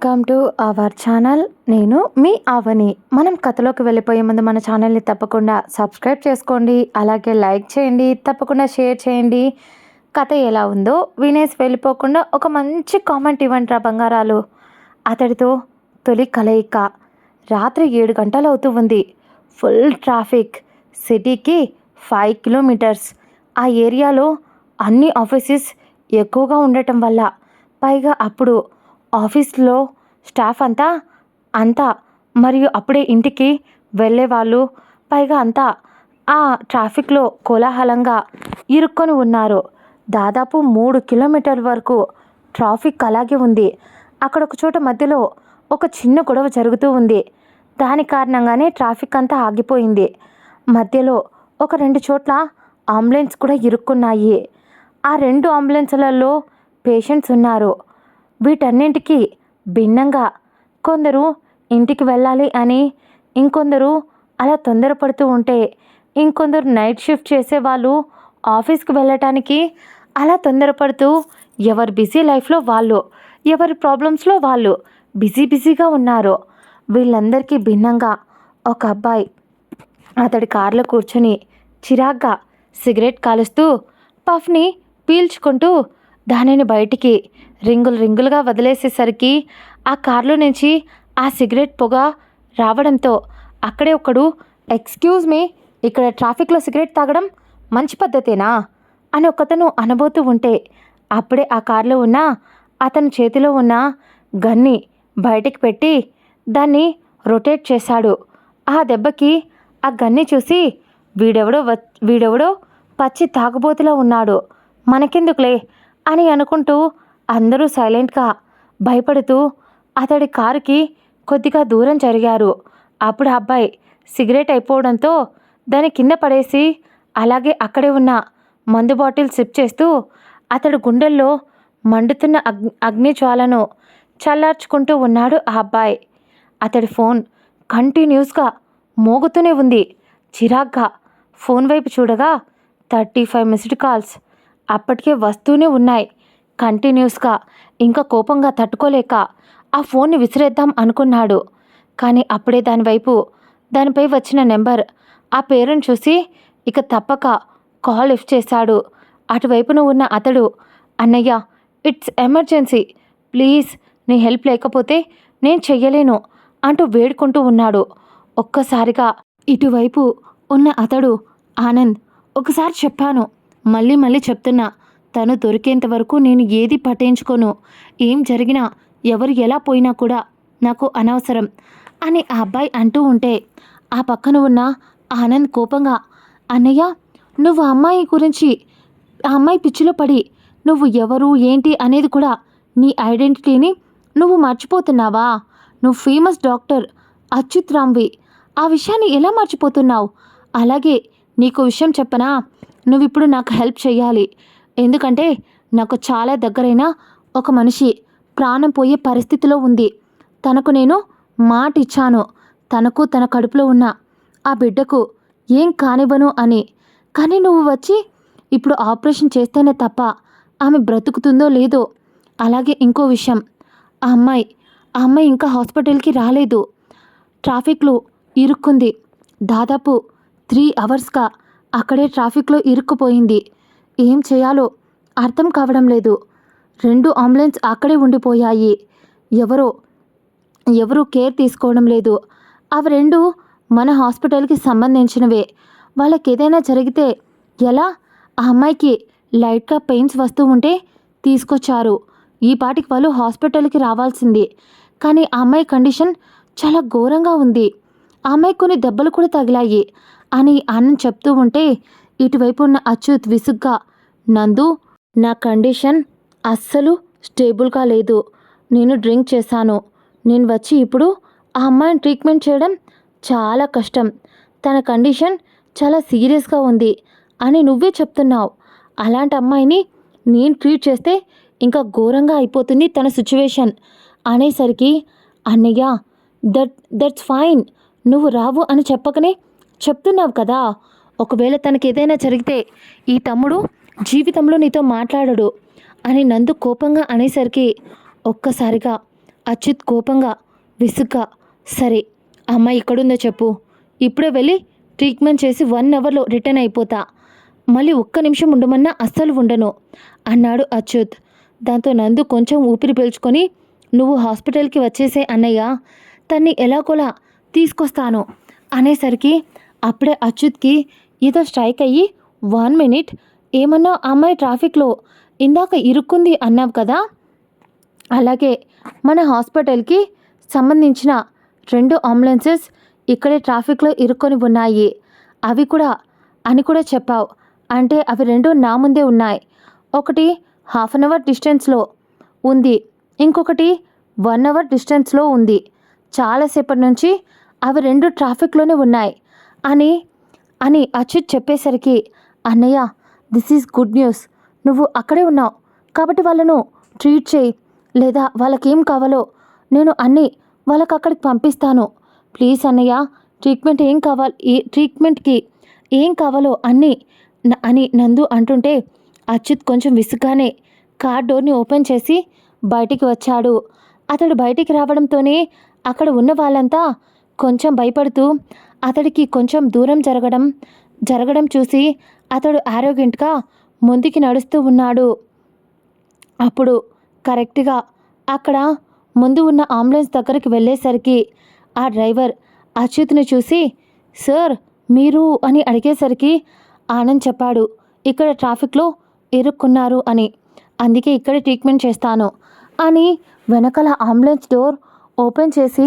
Welcome to our channel. నేను మీ ఆవని. మనం కథలోకి వెళ్ళిపోయే ముందు మన ఛానల్ని తప్పకుండా సబ్స్క్రైబ్ చేసుకోండి, అలాగే లైక్ చేయండి, తప్పకుండా షేర్ చేయండి. కథ ఎలా ఉందో వినేసి వెళ్ళిపోకుండా ఒక మంచి కామెంట్ ఇవ్వండి రా బంగారాలు. అతడితో తొలి కలయిక. రాత్రి 7 గంటలు అవుతూ ఉంది. Full traffic. సిటీకి 5 కిలోమీటర్స్. ఆ ఏరియాలో అన్ని ఆఫీసెస్ ఎక్కువగా ఉండటం వల్ల, పైగా అప్పుడు ఆఫీస్లో స్టాఫ్ అంతా మరియు అప్పుడే ఇంటికి వెళ్ళేవాళ్ళు, పైగా అంతా ఆ ట్రాఫిక్లో కోలాహలంగా ఇరుక్కొని ఉన్నారు. దాదాపు 3 కిలోమీటర్ల వరకు ట్రాఫిక్ అలాగే ఉంది. అక్కడ ఒక చోట మధ్యలో ఒక చిన్న గొడవ జరుగుతూ ఉంది. దాని కారణంగానే ట్రాఫిక్ అంతా ఆగిపోయింది. మధ్యలో ఒక 2 చోట్ల అంబులెన్స్ కూడా ఇరుక్కున్నాయి. ఆ 2 అంబులెన్స్లలో పేషెంట్స్ ఉన్నారు. వీటన్నింటికి భిన్నంగా కొందరు ఇంటికి వెళ్ళాలి అని, ఇంకొందరు అలా తొందరపడుతూ ఉంటే, ఇంకొందరు నైట్ షిఫ్ట్ చేసేవాళ్ళు ఆఫీస్కి వెళ్ళటానికి అలా తొందరపడుతూ ఎవరి బిజీ లైఫ్లో వాళ్ళు, ఎవరి ప్రాబ్లమ్స్లో వాళ్ళు బిజీగా ఉన్నారు. వీళ్ళందరికీ భిన్నంగా ఒక అబ్బాయి అతడి కారులో కూర్చొని చిరాగ్గా సిగరెట్ కాలుస్తూ పఫ్ని పీల్చుకుంటూ దానిని బయటికి రింగులుగా వదిలేసేసరికి ఆ కార్లో నుంచి ఆ సిగరెట్ పొగ రావడంతో అక్కడే ఒకడు, ఎక్స్క్యూజ్ మీ, ఇక్కడ ట్రాఫిక్లో సిగరెట్ తాగడం మంచి పద్ధతేనా అని ఒకతను అనబోతూ ఉంటే, అప్పుడే ఆ కార్లో ఉన్న అతని చేతిలో ఉన్న గన్ని బయటికి పెట్టి దాన్ని రొటేట్ చేశాడు. ఆ దెబ్బకి ఆ గన్ని చూసి, వీడెవడో పచ్చి తాగుబోతులా ఉన్నాడు, మనకెందుకులే అని అనుకుంటూ అందరూ సైలెంట్గా భయపడుతూ అతడి కారుకి కొద్దిగా దూరం జరిగారు. అప్పుడు ఆ అబ్బాయి సిగరెట్ అయిపోవడంతో దాన్ని కింద పడేసి అలాగే అక్కడే ఉన్న మందు బాటిల్ సిప్ చేస్తూ అతడి గుండెల్లో మండుతున్న అగ్ని జ్వాలను చల్లార్చుకుంటూ ఉన్నాడు ఆ అబ్బాయి. అతడి ఫోన్ కంటిన్యూస్గా మోగుతూనే ఉంది. చిరాగ్గా ఫోన్ వైపు చూడగా 35 మిస్డ్ కాల్స్ అప్పటికే వస్తూనే ఉన్నాయి కంటిన్యూస్గా. ఇంకా కోపంగా తట్టుకోలేక ఆ ఫోన్ని విసిరేద్దాం అనుకున్నాడు. కానీ అప్పుడే దానిపై వచ్చిన నెంబర్, ఆ పేరును చూసి ఇక తప్పక కాల్ లిఫ్ట్ చేశాడు. అటువైపున ఉన్న అతడు, అన్నయ్య, ఇట్స్ ఎమర్జెన్సీ, ప్లీజ్ నీ హెల్ప్ లేకపోతే నేను చెయ్యలేను అంటూ వేడుకుంటూ ఉన్నాడు. ఒక్కసారిగా ఇటువైపు ఉన్న అతడు, ఆనంద్, ఒకసారి చెప్పాను, మళ్ళీ చెప్తున్నా, తను దొరికేంత వరకు నేను ఏది పట్టించుకోను. ఏం జరిగినా, ఎవరు ఎలా పోయినా కూడా నాకు అనవసరం అని ఆ అబ్బాయి అంటూ ఉంటే, ఆ పక్కన ఉన్న ఆనంద్ కోపంగా, అన్నయ్య, నువ్వు ఆ అమ్మాయి పిచ్చిలో పడి నువ్వు ఎవరు ఏంటి అనేది కూడా, నీ ఐడెంటిటీని నువ్వు మర్చిపోతున్నావా? నువ్వు ఫేమస్ డాక్టర్ అచ్యుత్ రామ్వి, ఆ విషయాన్ని ఎలా మర్చిపోతున్నావు? అలాగే నీకు విషయం చెప్పనా, నువ్విప్పుడు నాకు హెల్ప్ చేయాలి. ఎందుకంటే నాకు చాలా దగ్గరైన ఒక మనిషి ప్రాణం పోయే పరిస్థితిలో ఉంది. తనకు నేను మాట ఇచ్చాను, తనకు తన కడుపులో ఉన్న ఆ బిడ్డకు ఏం కానివ్వను అని. కానీ నువ్వు వచ్చి ఇప్పుడు ఆపరేషన్ చేస్తేనే తప్ప ఆమె బ్రతుకుతుందో లేదో. అలాగే ఇంకో విషయం, ఆ అమ్మాయి ఇంకా హాస్పిటల్కి రాలేదు. ట్రాఫిక్లో ఇరుక్కుంది. దాదాపు 3 అవర్స్గా అక్కడే ట్రాఫిక్లో ఇరుక్కుపోయింది. ఏం చేయాలో అర్థం కావడం లేదు. 2 అంబులెన్స్ అక్కడే ఉండిపోయాయి. ఎవరు కేర్ తీసుకోవడం లేదు. అవి 2 మన హాస్పిటల్కి సంబంధించినవే. వాళ్ళకి ఏదైనా జరిగితే ఎలా? ఆ అమ్మాయికి లైట్గా పెయిన్స్ వస్తూ ఉంటే తీసుకొచ్చారు. ఈ పాటికి వాళ్ళు హాస్పిటల్కి రావాల్సింది. కానీ ఆ అమ్మాయి కండిషన్ చాలా ఘోరంగా ఉంది. ఆ అమ్మాయి కొన్ని దెబ్బలు కూడా తగిలాయి అని ఆనంద్ చెప్తూ ఉంటే, ఇటువైపు ఉన్న అచ్యుత్ విసుగ్గా, నందు, నా కండిషన్ అస్సలు స్టేబుల్గా లేదు. నేను డ్రింక్ చేశాను. నేను వచ్చి ఇప్పుడు ఆ అమ్మాయిని ట్రీట్మెంట్ చేయడం చాలా కష్టం. తన కండిషన్ చాలా సీరియస్గా ఉంది అని నువ్వే చెప్తున్నావు. అలాంటి అమ్మాయిని నేను ట్రీట్ చేస్తే ఇంకా ఘోరంగా అయిపోతుంది తన సిచ్యువేషన్ అనేసరికి, అన్నయ్య, దట్స్ ఫైన్, నువ్వు రావు అని చెప్పకనే చెప్తున్నావు కదా. ఒకవేళ తనకి ఏదైనా జరిగితే ఈ తమ్ముడు జీవితంలో నీతో మాట్లాడడు అని నందు కోపంగా అనేసరికి ఒక్కసారిగా అచ్యుత్ కోపంగా, విసుగ్గా, సరే అమ్మాయి ఇక్కడుందో చెప్పు, ఇప్పుడే వెళ్ళి ట్రీట్మెంట్ చేసి 1 అవర్లో రిటర్న్ అయిపోతా, మళ్ళీ ఒక్క నిమిషం ఉండమన్నా అస్సలు ఉండను అన్నాడు అచ్యుత్. దాంతో నందు కొంచెం ఊపిరి పీల్చుకొని, నువ్వు హాస్పిటల్కి వచ్చేసే అన్నయ్య, తన్ని ఎలాగోలా తీసుకొస్తాను అనేసరికి అప్పుడే అచ్యుత్కి ఏదో స్ట్రైక్ అయ్యి, 1 మినిట్, ఏమన్నా అమ్మాయి ట్రాఫిక్లో ఇందాక ఇరుక్కుంది అన్నావు కదా, అలాగే మన హాస్పిటల్కి సంబంధించిన 2 అంబులెన్సెస్ ఇక్కడే ట్రాఫిక్లో ఇరుక్కొని ఉన్నాయి, అవి కూడా అని కూడా చెప్పావు, అంటే అవి 2 నా ముందే ఉన్నాయి, ఒకటి 1/2 అవర్ డిస్టెన్స్లో ఉంది, ఇంకొకటి 1 అవర్ డిస్టెన్స్లో ఉంది, చాలాసేపటి నుంచి అవి 2 ట్రాఫిక్లోనే ఉన్నాయి అని అని అచ్యుత్ చెప్పేసరికి, అన్నయ్య దిస్ ఈజ్ గుడ్ న్యూస్, నువ్వు అక్కడే ఉన్నావు కాబట్టి వాళ్ళను ట్రీట్ చేయి, లేదా వాళ్ళకేం కావాలో నేను అన్నీ వాళ్ళకి అక్కడికి పంపిస్తాను, ప్లీజ్ అన్నయ్య, ట్రీట్మెంట్కి ఏం కావాలో అన్నీ అని నందు అంటుంటే, అచ్యుత్ కొంచెం విసుగ్గానే కార్ డోర్ని ఓపెన్ చేసి బయటికి వచ్చాడు. అతడు బయటికి రావడంతోనే అక్కడ ఉన్న వాళ్ళంతా కొంచెం భయపడుతూ అతడికి కొంచెం దూరం జరగడం చూసి అతడు ఆరోగ్యంగా ముందుకి నడుస్తూ ఉన్నాడు. అప్పుడు కరెక్ట్గా అక్కడ ముందు ఉన్న అంబులెన్స్ దగ్గరికి వెళ్ళేసరికి ఆ డ్రైవర్ అచ్యుత్ని చూసి, సార్ మీరు అని అడిగేసరికి ఆనంద్ చెప్పాడు, ఇక్కడ ట్రాఫిక్లో ఇరుక్కున్నారు అని, అందుకే ఇక్కడే ట్రీట్మెంట్ చేస్తాను అని వెనకాల అంబులెన్స్ డోర్ ఓపెన్ చేసి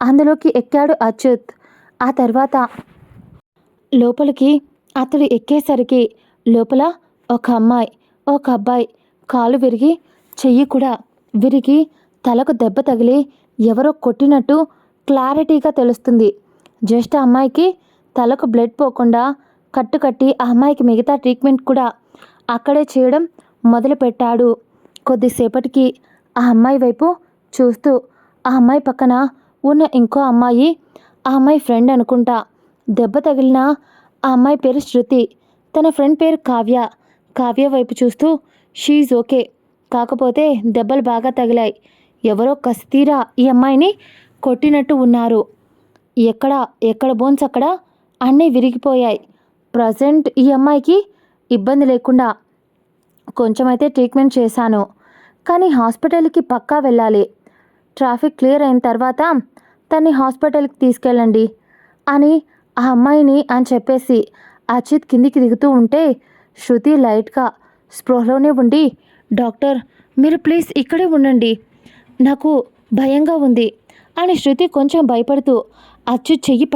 అందులోకి ఎక్కాడు అచ్యుత్. ఆ తర్వాత లోపలికి అతడు ఎక్కేసరికి లోపల ఒక అమ్మాయి, ఒక అబ్బాయి కాలు విరిగి, చెయ్యి కూడా విరిగి, తలకు దెబ్బ తగిలి ఎవరో కొట్టినట్టు క్లారిటీగా తెలుస్తుంది. జస్ట్ ఆ అమ్మాయికి తలకు బ్లడ్ పోకుండా కట్టుకట్టి ఆ అమ్మాయికి మిగతా ట్రీట్మెంట్ కూడా అక్కడే చేయడం మొదలుపెట్టాడు. కొద్దిసేపటికి ఆ అమ్మాయి వైపు చూస్తూ, ఆ అమ్మాయి పక్కన ఉన్న ఇంకో అమ్మాయి, ఆ అమ్మాయి ఫ్రెండ్ అనుకుంటా, దెబ్బ తగిలిన ఆ అమ్మాయి పేరు శృతి, తన ఫ్రెండ్ పేరు కావ్య. కావ్య వైపు చూస్తూ, షీఈ్ ఓకే, కాకపోతే దెబ్బలు బాగా తగిలాయి, ఎవరో కసితీరా ఈ అమ్మాయిని కొట్టినట్టు ఉన్నారు, ఎక్కడ బోన్స్ అక్కడ అన్నీ విరిగిపోయాయి, ప్రజెంట్ ఈ అమ్మాయికి ఇబ్బంది లేకుండా కొంచెమైతే ట్రీట్మెంట్ చేశాను, కానీ హాస్పిటల్కి పక్కా వెళ్ళాలి, ట్రాఫిక్ క్లియర్ అయిన తర్వాత తన్ని హాస్పిటల్కి తీసుకెళ్ళండి అని ఆ అమ్మాయిని అని చెప్పేసి అచ్యుత్ కిందికి దిగుతూ ఉంటే, శృతి లైట్గా స్పృహలోనే ఉండి, డాక్టర్ మీరు ప్లీజ్ ఇక్కడే ఉండండి, నాకు భయంగా ఉంది అని శృతి కొంచెం భయపడుతూ అచ్యుత్ చెయ్యి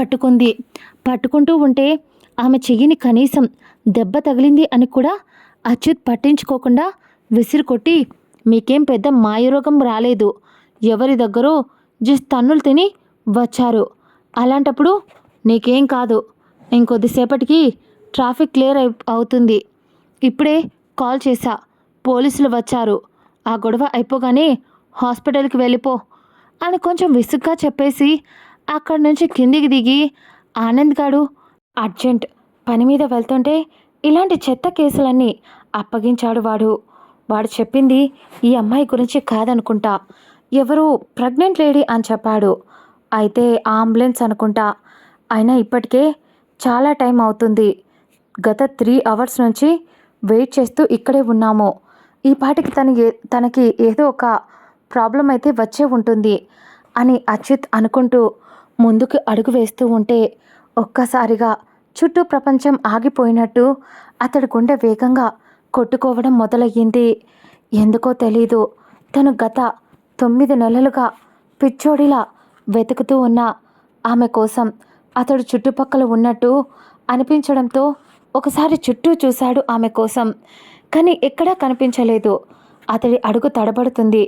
పట్టుకుంటూ ఉంటే, ఆమె చెయ్యిని కనీసం దెబ్బ తగిలింది అని కూడా అచ్యుత్ పట్టించుకోకుండా విసిరి కొట్టి, మీకేం పెద్ద మాయరోగం రాలేదు, ఎవరి దగ్గరో జస్ట్ తన్నులు తిని వచ్చారు, అలాంటప్పుడు నీకేం కాదు, ఇంకొద్దిసేపటికి ట్రాఫిక్ క్లియర్ అవుతుంది, ఇప్పుడే కాల్ చేశా, పోలీసులు వచ్చారు, ఆ గొడవ అయిపోగానే హాస్పిటల్కి వెళ్ళిపో అని కొంచెం విసుగ్గా చెప్పేసి అక్కడి నుంచి కిందికి దిగి, ఆనంద్ గాడు అర్జెంట్ పని మీద వెళ్తుంటే ఇలాంటి చెత్త కేసులన్నీ అప్పగించాడు. వాడు చెప్పింది ఈ అమ్మాయి గురించి కాదనుకుంటా, ఎవరు ప్రెగ్నెంట్ లేడీ అని చెప్పాడు, అయితే అంబులెన్స్ అనుకుంటా, అయినా ఇప్పటికే చాలా టైం అవుతుంది, గత 3 అవర్స్ నుంచి వెయిట్ చేస్తూ ఇక్కడే ఉన్నాము, ఈ పాటికి తనకి ఏదో ఒక ప్రాబ్లం అయితే వచ్చే ఉంటుంది అని అచ్యుత్ అనుకుంటూ ముందుకు అడుగు వేస్తూ ఉంటే, ఒక్కసారిగా చుట్టూ ప్రపంచం ఆగిపోయినట్టు అతడి గుండె వేగంగా కొట్టుకోవడం మొదలయ్యింది. ఎందుకో తెలీదు, తను గత 9 నెలలుగా పిచ్చోడిలా వెతుకుతూ ఉన్న ఆమె కోసం అతడు చుట్టుపక్కల ఉన్నట్టు అనిపించడంతో ఒకసారి చుట్టూ చూశాడు ఆమె కోసం, కానీ ఎక్కడా కనిపించలేదు. అతడి అడుగు తడబడుతుంది,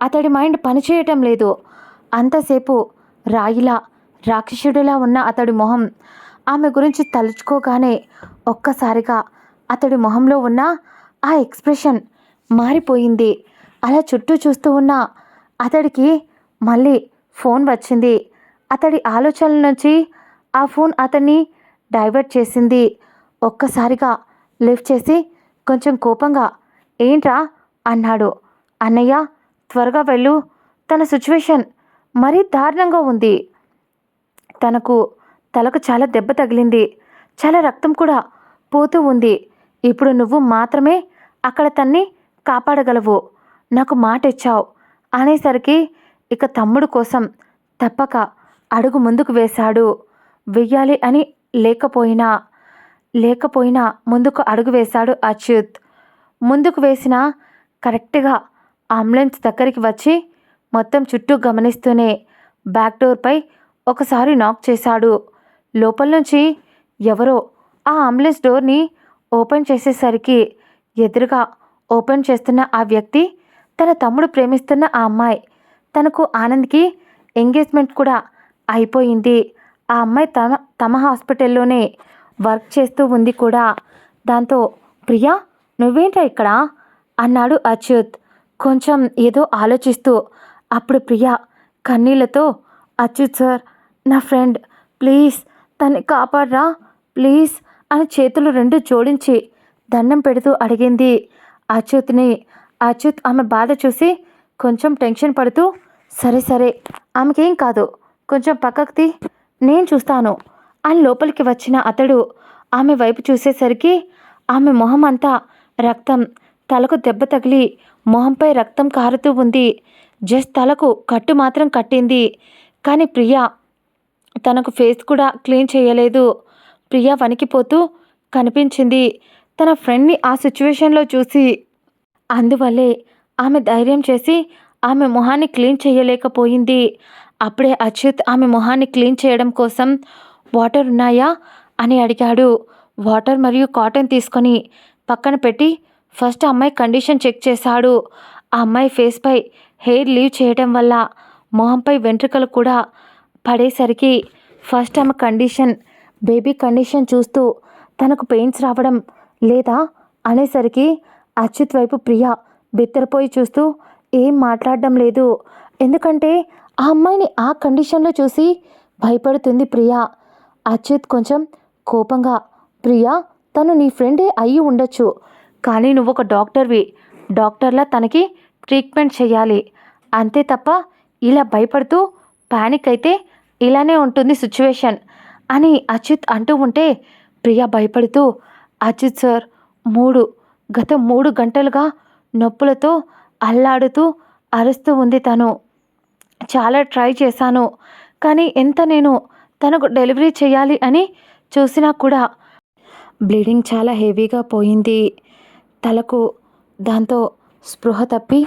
అతడి మైండ్ పనిచేయటం లేదు. అంతసేపు రాయిలా రాక్షసుడిలా ఉన్న అతడి మొహం ఆమె గురించి తలుచుకోగానే ఒక్కసారిగా అతడి మొహంలో ఉన్న ఆ ఎక్స్ప్రెషన్ మారిపోయింది. అలా చుట్టూ చూస్తూ ఉన్న అతడికి మళ్ళీ ఫోన్ వచ్చింది. అతడి ఆలోచనల నుంచి ఆ ఫోన్ అతన్ని డైవర్ట్ చేసింది. ఒక్కసారిగా లిఫ్ట్ చేసి కొంచెం కోపంగా, ఏంట్రా అన్నాడు. అన్నయ్య త్వరగా వెళ్ళు, తన సిచ్యువేషన్ మరీ దారుణంగా ఉంది. తనకు తలకు చాలా దెబ్బ తగిలింది. చాలా రక్తం కూడా పోతూ ఉంది. ఇప్పుడు నువ్వు మాత్రమే అక్కడ తన్ని కాపాడగలవు. నాకు మాట ఇచ్చావు అనేసరికి ఇక తమ్ముడు కోసం తప్పక అడుగు ముందుకు వేశాడు. వెయ్యాలి అని లేకపోయినా ముందుకు అడుగు వేశాడు అచ్యుత్. ముందుకు వేసిన కరెక్ట్గా అంబులెన్స్ దగ్గరికి వచ్చి మొత్తం చుట్టూ గమనిస్తూనే బ్యాక్ డోర్పై ఒకసారి నాక్ చేశాడు. లోపల నుంచి ఎవరో ఆ అంబులెన్స్ డోర్ని ఓపెన్ చేసేసరికి ఎదురుగా ఓపెన్ చేస్తున్న ఆ వ్యక్తి తన తమ్ముడు ప్రేమిస్తున్న ఆ అమ్మాయి. తనకు ఆనంద్కి ఎంగేజ్మెంట్ కూడా అయిపోయింది. ఆ అమ్మాయి తమ హాస్పిటల్లోనే వర్క్ చేస్తూ ఉంది కూడా. దాంతో ప్రియా నువ్వేంట్రా ఇక్కడ అన్నాడు అచ్యుత్ కొంచెం ఏదో ఆలోచిస్తూ. అప్పుడు ప్రియా కన్నీళ్లతో అచ్యుత్ సార్ నా ఫ్రెండ్ ప్లీజ్ తన్ని కాపాడరా ప్లీజ్ అని చేతులు రెండు జోడించి దండం పెడుతూ అడిగింది అచ్యుత్ ఆమె బాధ చూసి కొంచెం టెన్షన్ పడుతూ సరే ఆమెకేం కాదు కొంచెం పక్కకి నేను చూస్తాను అని లోపలికి వచ్చిన అతడు ఆమె వైపు చూసేసరికి ఆమె మొహం అంతా రక్తం. తలకు దెబ్బ తగిలి మొహంపై రక్తం కారుతూ ఉంది. జస్ట్ తలకు కట్టు మాత్రం కట్టింది. కానీ ప్రియా తనకు ఫేస్ కూడా క్లీన్ చేయలేదు. ప్రియా వణికిపోతూ కనిపించింది తన ఫ్రెండ్ని ఆ సిచ్యువేషన్లో చూసి. అందువల్లే ఆమె ధైర్యం చేసి ఆమె మొహాన్ని క్లీన్ చేయలేకపోయింది. అప్పుడే అచ్యుత్ ఆమె మొహాన్ని క్లీన్ చేయడం కోసం వాటర్ ఉన్నాయా అని అడిగాడు. వాటర్ మరియు కాటన్ తీసుకొని పక్కన పెట్టి ఫస్ట్ అమ్మాయి కండిషన్ చెక్ చేశాడు. ఆ అమ్మాయి ఫేస్పై హెయిర్ లీవ్ చేయడం వల్ల మొహంపై వెంట్రుకలు కూడా పడేసరికి ఫస్ట్ ఆమె కండిషన్ బేబీ కండిషన్ చూస్తూ తనకు పెయిన్స్ రావడం లేదా అనేసరికి అచ్యుత్ వైపు ప్రియా బిత్తరపోయి చూస్తూ ఏం మాట్లాడడం లేదు. ఎందుకంటే ఆ అమ్మాయిని ఆ కండిషన్లో చూసి భయపడుతుంది ప్రియా. అచ్యుత్ కొంచెం కోపంగా ప్రియా తను నీ ఫ్రెండే అయ్యి ఉండొచ్చు కానీ నువ్వు ఒక డాక్టర్లా తనకి ట్రీట్మెంట్ చేయాలి అంతే తప్ప ఇలా భయపడుతూ పానిక్ అయితే ఇలానే ఉంటుంది సిచ్యువేషన్ అని అచ్యుత్ అంటూ ఉంటే ప్రియా భయపడుతూ అచ్యుత్ సార్ గత 3 గంటలుగా నొప్పులతో అల్లాడుతూ అరుస్తూ ఉంది. తను చాలా ట్రై చేశాను కానీ ఎంత నేను తనకు డెలివరీ చేయాలి అని చూసినా కూడా బ్లీడింగ్ చాలా హెవీగా పోయింది తలకు. దాంతో స్పృహ తప్పి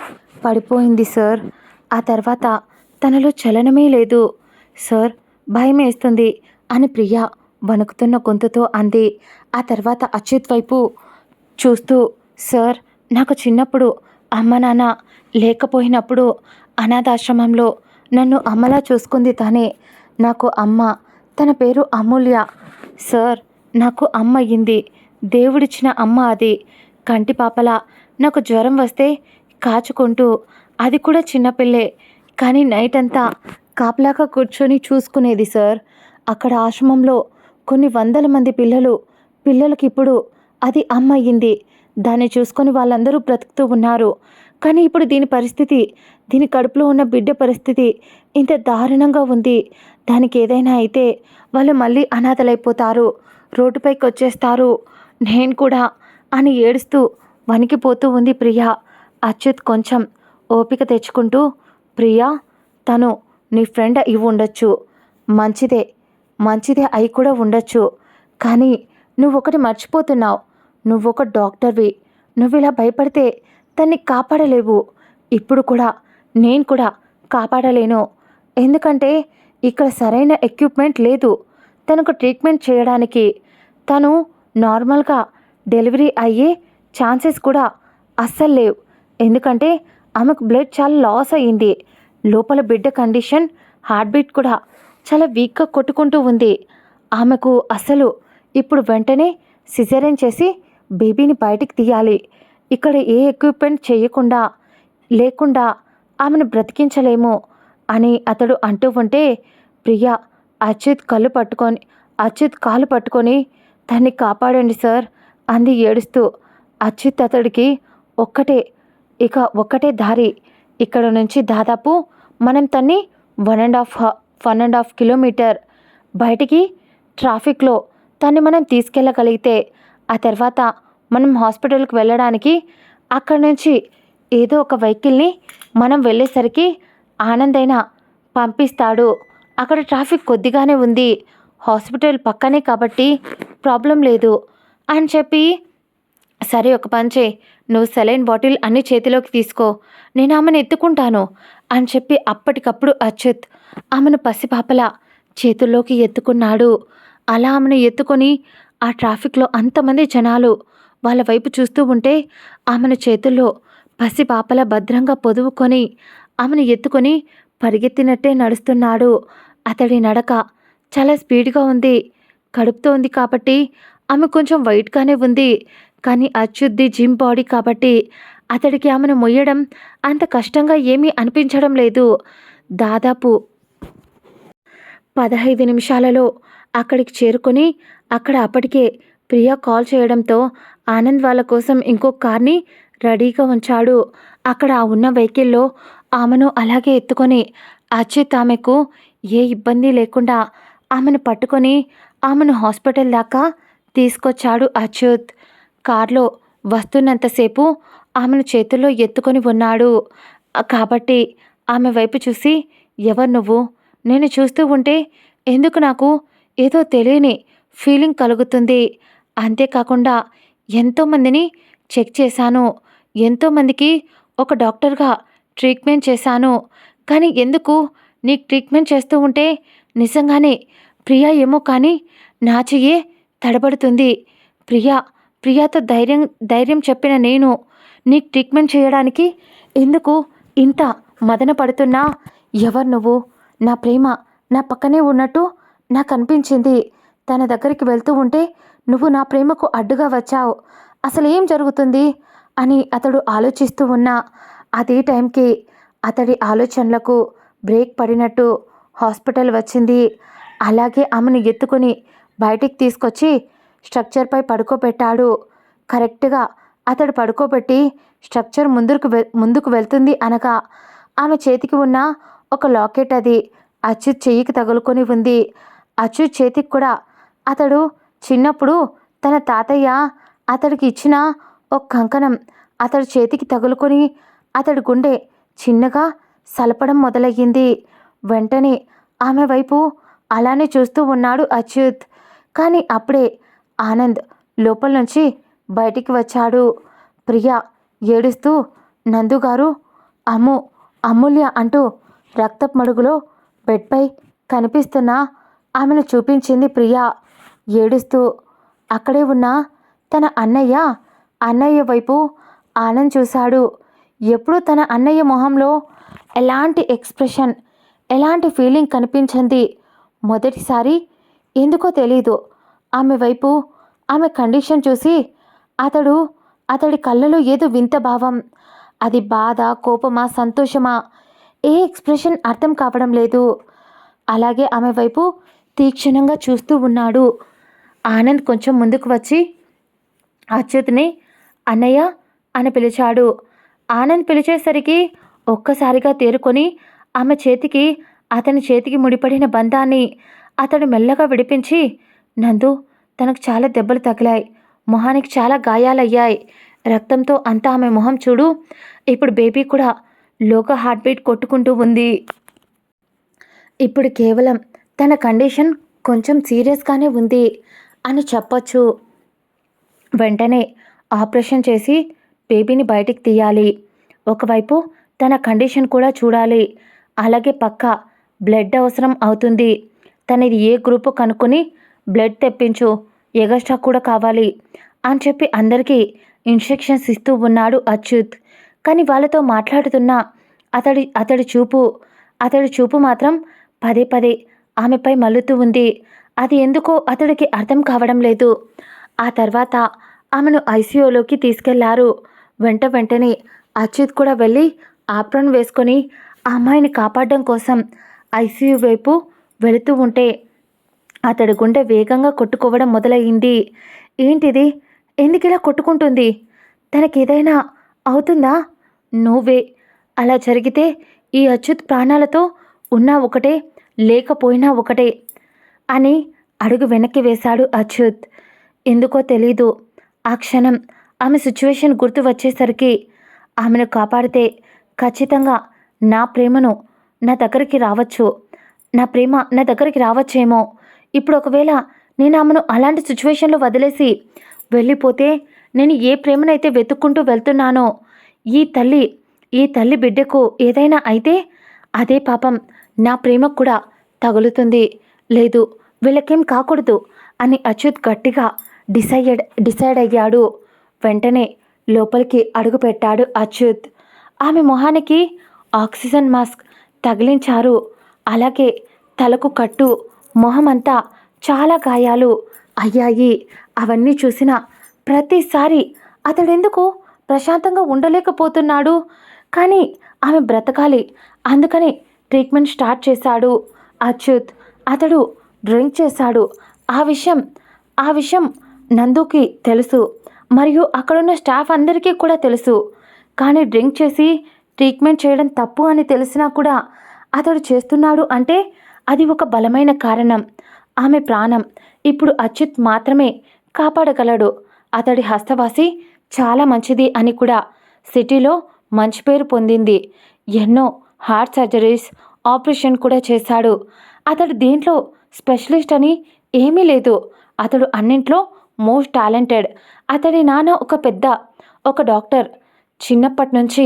పడిపోయింది సార్. ఆ తర్వాత తనలో చలనమే లేదు సార్. భయం వేస్తుంది అని ప్రియా వణుకుతున్న గొంతుతో అంది. ఆ తర్వాత అచ్యుత్ వైపు చూస్తూ సార్ నాకు చిన్నప్పుడు అమ్మ నాన్న లేకపోయినప్పుడు అనాథాశ్రమంలో నన్ను అమ్మలా చూసుకుంది తనే. నాకు అమ్మ. తన పేరు అమూల్య సార్. నాకు అమ్మ అయ్యింది. దేవుడిచ్చిన అమ్మ అది. కంటి పాపలా నాకు జ్వరం వస్తే కాచుకుంటూ అది కూడా చిన్నపిల్లే కానీ నైట్ అంతా కాపలాగా కూర్చొని చూసుకునేది సార్. అక్కడ ఆశ్రమంలో కొన్ని 100 మంది పిల్లలకి ఇప్పుడు అది అమ్మ అయ్యింది. దాన్ని చూసుకొని వాళ్ళందరూ బ్రతుకుతూ ఉన్నారు. కానీ ఇప్పుడు దీని కడుపులో ఉన్న బిడ్డ పరిస్థితి ఇంత దారుణంగా ఉంది. దానికి ఏదైనా అయితే వాళ్ళు మళ్ళీ అనాథలైపోతారు, రోడ్డుపైకి వచ్చేస్తారు, నేను కూడా అని ఏడుస్తూ వణికిపోతూ ఉంది ప్రియా. అచ్యుత్ కొంచెం ఓపిక తెచ్చుకుంటూ ప్రియా తను నీ ఫ్రెండ్ అయి ఉండొచ్చు, మంచిదే అయి కూడా ఉండొచ్చు. కానీ నువ్వొకటి మర్చిపోతున్నావు. నువ్వొక డాక్టర్వి. నువ్వు ఇలా భయపడితే తన్ని కాపాడలేవు. ఇప్పుడు కూడా నేను కూడా కాపాడలేను. ఎందుకంటే ఇక్కడ సరైన ఎక్విప్మెంట్ లేదు తనకు ట్రీట్మెంట్ చేయడానికి. తను నార్మల్గా డెలివరీ అయ్యే ఛాన్సెస్ కూడా అస్సలు లేవు. ఎందుకంటే ఆమెకు బ్లడ్ చాలా లాస్ అయ్యింది. లోపల బిడ్డ కండిషన్ హార్ట్ బీట్ కూడా చాలా వీక్గా కొట్టుకుంటూ ఉంది. ఆమెకు అసలు ఇప్పుడు వెంటనే సిజేరియన్ చేసి బేబీని బయటికి తీయాలి. ఇక్కడ ఏ ఎక్విప్మెంట్ లేకుండా ఆమెను బ్రతికించలేము అని అతడు అంటూ ఉంటే ప్రియా అచ్యుత్ కాలు పట్టుకొని దాన్ని కాపాడండి సార్ అంది ఏడుస్తూ. అచ్యుత్ అతడికి ఒక్కటే దారి. ఇక్కడ నుంచి దాదాపు మనం తన్ని 1.5 కిలోమీటర్ బయటికి ట్రాఫిక్లో తన్ని మనం తీసుకెళ్ళగలిగితే ఆ తర్వాత మనం హాస్పిటల్కి వెళ్ళడానికి అక్కడి నుంచి ఏదో ఒక వెహికల్ని మనం వెళ్ళేసరికి ఆనందైనా పంపిస్తాడు. అక్కడ ట్రాఫిక్ కొద్దిగానే ఉంది, హాస్పిటల్ పక్కనే కాబట్టి ప్రాబ్లం లేదు అని చెప్పి, సరే ఒక పని చేయి, నువ్వు సెలైన్ బాటిల్ అన్ని చేతిలోకి తీసుకో, నేను ఆమెను ఎత్తుకుంటాను అని చెప్పి అప్పటికప్పుడు అచ్యుత్ ఆమెను పసిపాపలా చేతుల్లోకి ఎత్తుకున్నాడు. అలా ఆమెను ఎత్తుకొని ఆ ట్రాఫిక్లో అంతమంది జనాలు వాళ్ళ వైపు చూస్తూ ఉంటే ఆమెను చేతుల్లో పసిపాపలా భద్రంగా పొదువుకొని ఆమెను ఎత్తుకొని పరిగెత్తినట్టే నడుస్తున్నాడు. అతడి నడక చాలా స్పీడ్గా ఉంది. కడుపుతో ఉంది కాబట్టి ఆమె కొంచెం వైట్గానే ఉంది. కానీ అచ్యుత్ది జిమ్ బాడీ కాబట్టి అతడికి ఆమెను మొయ్యడం అంత కష్టంగా ఏమీ అనిపించడం లేదు. దాదాపు 15 నిమిషాలలో అక్కడికి చేరుకొని అక్కడ అప్పటికే ప్రియా కాల్ చేయడంతో ఆనంద్ వాళ్ళ కోసం ఇంకో కార్ని రెడీగా ఉంచాడు. అక్కడ ఉన్న వెహికల్లో ఆమెను అలాగే ఎత్తుకొని అచ్యుత్ ఆమెకు ఏ ఇబ్బంది లేకుండా ఆమెను పట్టుకొని ఆమెను హాస్పిటల్ దాకా తీసుకొచ్చాడు అచ్యుత్. కార్లో వస్తున్నంతసేపు ఆమెను చేతుల్లో ఎత్తుకొని ఉన్నాడు. కాబట్టి ఆమె వైపు చూసి, ఎవరు నువ్వు? నేను చూస్తూ ఉంటే ఎందుకు నాకు ఏదో తెలియని ఫీలింగ్ కలుగుతుంది. అంతేకాకుండా ఎంతోమందిని చెక్ చేశాను, ఎంతోమందికి ఒక డాక్టర్గా ట్రీట్మెంట్ చేశాను. కానీ ఎందుకు నీకు ట్రీట్మెంట్ చేస్తూ ఉంటే నిజంగానే ప్రియా ఏమో కానీ నా చెయ్యే తడబడుతుంది. ప్రియాతో ధైర్యం చెప్పిన నేను నీకు ట్రీట్మెంట్ చేయడానికి ఎందుకు ఇంత మదన పడుతున్నా? ఎవరు నువ్వు? నా ప్రేమ నా పక్కనే ఉన్నట్టు నాకు అనిపించింది. తన దగ్గరికి వెళ్తూ ఉంటే నువ్వు నా ప్రేమకు అడ్డుగా వచ్చావు. అసలు ఏం జరుగుతుంది అని అతడు ఆలోచిస్తూ ఉన్నా అదే టైంకి అతడి ఆలోచనలకు బ్రేక్ పడినట్టు హాస్పిటల్ వచ్చింది. అలాగే ఆమెను ఎత్తుకుని బయటికి తీసుకొచ్చి స్ట్రక్చర్పై పడుకోబెట్టాడు. కరెక్ట్గా అతడు పడుకోబెట్టి స్ట్రక్చర్ ముందుకు వెళ్తుంది అనగా ఆమె చేతికి ఉన్న ఒక లాకెట్ అది అచ్యుత్ చెయ్యికి తగులుకొని ఉంది. అచ్యుత్ చేతికి కూడా అతడు చిన్నప్పుడు తన తాతయ్య అతడికి ఇచ్చిన ఒక కంకణం అతడి చేతికి తగులుకొని అతడి గుండె చిన్నగా సలపడం మొదలయ్యింది. వెంటనే ఆమె వైపు అలానే చూస్తూ ఉన్నాడు అచ్యుత్. కానీ అప్పుడే ఆనంద్ లోపల నుంచి బయటికి వచ్చాడు. ప్రియా ఏడుస్తూ, నందుగారు, అమూల్య అంటూ రక్తపు మడుగులో బెడ్పై కనిపిస్తున్న ఆమెను చూపించింది ప్రియా ఏడుస్తూ. అక్కడే ఉన్న తన అన్నయ్య వైపు ఆనంద్ చూశాడు. ఎప్పుడూ తన అన్నయ్య మొహంలో ఎలాంటి ఎక్స్ప్రెషన్, ఎలాంటి ఫీలింగ్ కనిపించింది. మొదటిసారి ఎందుకో తెలీదు ఆమె వైపు, ఆమె కండిషన్ చూసి అతడి కళ్ళలో ఏదో వింత భావం. అది బాధ, కోపమా, సంతోషమా, ఏ ఎక్స్ప్రెషన్ అర్థం కావడం లేదు. అలాగే ఆమె వైపు తీక్షణంగా చూస్తూ ఉన్నాడు. ఆనంద్ కొంచెం ముందుకు వచ్చి అచ్యుత్ని అన్నయ్య అని పిలిచాడు. ఆనంద్ పిలిచేసరికి ఒక్కసారిగా తేరుకొని ఆమె చేతికి, అతని చేతికి ముడిపడిన బంధాన్ని అతడు మెల్లగా విడిపించి, నందు, తనకు చాలా దెబ్బలు తగిలాయి, మొహానికి చాలా గాయాలయ్యాయి, రక్తంతో అంతా ఆమె మొహం చూడు, ఇప్పుడు బేబీ కూడా లోగా హార్ట్ బీట్ కొట్టుకుంటూ ఉంది. ఇప్పుడు కేవలం తన కండిషన్ కొంచెం సీరియస్గానే ఉంది అని చెప్పొచ్చు. వెంటనే ఆపరేషన్ చేసి బేబీని బయటికి తీయాలి. ఒకవైపు తన కండిషన్ కూడా చూడాలి. అలాగే పక్క బ్లడ్ అవసరం అవుతుంది. తనది ఏ గ్రూపు కనుక్కొని బ్లడ్ తెప్పించు, ఎగస్ట్రా కూడా కావాలి అని చెప్పి అందరికీ ఇన్స్ట్రక్షన్స్ ఇస్తూ ఉన్నాడు అచ్యుత్. కానీ వాళ్ళతో మాట్లాడుతున్న అతడి చూపు మాత్రం పదే పదే ఆమెపై మల్లుతూ ఉంది. అది ఎందుకో అతడికి అర్థం కావడం లేదు. ఆ తర్వాత ఆమెను ఐసీయూలోకి తీసుకెళ్లారు. వెంటనే అచ్యుత్ కూడా వెళ్ళి ఆప్రాన్ వేసుకొని ఆ అమ్మాయిని కాపాడడం కోసం ఐసీయూ వైపు వెళుతూ ఉంటే అతడి గుండె వేగంగా కొట్టుకోవడం మొదలయ్యింది. ఏంటిది, ఎందుకు ఇలా కొట్టుకుంటుంది? తనకేదైనా అవుతుందా? నువ్వే అలా జరిగితే ఈ అచ్యుత్ ప్రాణాలతో ఉన్నా ఒకటే, లేకపోయినా ఒకటే అని అడుగు వెనక్కి వేశాడు అచ్యుత్. ఎందుకో తెలీదు, ఆ క్షణం ఆమె సిచ్యువేషన్ గుర్తు వచ్చేసరికి ఆమెను కాపాడితే ఖచ్చితంగా నా ప్రేమను నా దగ్గరికి రావచ్చు, నా ప్రేమ నా దగ్గరికి రావచ్చేమో. ఇప్పుడు ఒకవేళ నేను ఆమెను అలాంటి సిచ్యువేషన్లో వదిలేసి వెళ్ళిపోతే నేను ఏ ప్రేమనైతే వెతుక్కుంటూ వెళ్తున్నానో ఈ తల్లి బిడ్డకు ఏదైనా అయితే అదే పాపం నా ప్రేమకు కూడా తగులుతుంది. లేదు, వీళ్ళకేం కాకూడదు అని అచ్యుత్ గట్టిగా డిసైడ్ అయ్యాడు. వెంటనే లోపలికి అడుగుపెట్టాడు అచ్యుత్. ఆమె మొహానికి ఆక్సిజన్ మాస్క్ తగిలించారు. అలాగే తలకు కట్టు, మొహమంతా చాలా గాయాలు అయ్యాయి. అవన్నీ చూసిన ప్రతిసారి అతడెందుకు ప్రశాంతంగా ఉండలేకపోతున్నాడు. కానీ ఆమె బ్రతకాలి, అందుకని ట్రీట్మెంట్ స్టార్ట్ చేశాడు అచ్యుత్. అతడు డ్రింక్ చేశాడు. ఆ విషయం నందుకి తెలుసు, మరియు అక్కడున్న స్టాఫ్ అందరికీ కూడా తెలుసు. కానీ డ్రింక్ చేసి ట్రీట్మెంట్ చేయడం తప్పు అని తెలిసినా కూడా అతడు చేస్తున్నాడు అంటే అది ఒక బలమైన కారణం. ఆమె ప్రాణం ఇప్పుడు అచ్యుత్ మాత్రమే కాపాడగలడు. అతడి హస్తవాసి చాలా మంచిది అని కూడా సిటీలో మంచి పేరు పొందింది. ఎన్నో హార్ట్ సర్జరీస్, ఆపరేషన్ కూడా చేశాడు. అతడు దీంట్లో స్పెషలిస్ట్ అని ఏమీ లేదు. అతడు అన్నింట్లో మోస్ట్ టాలెంటెడ్. అతడి నాన్న ఒక డాక్టర్. చిన్నప్పటి నుంచి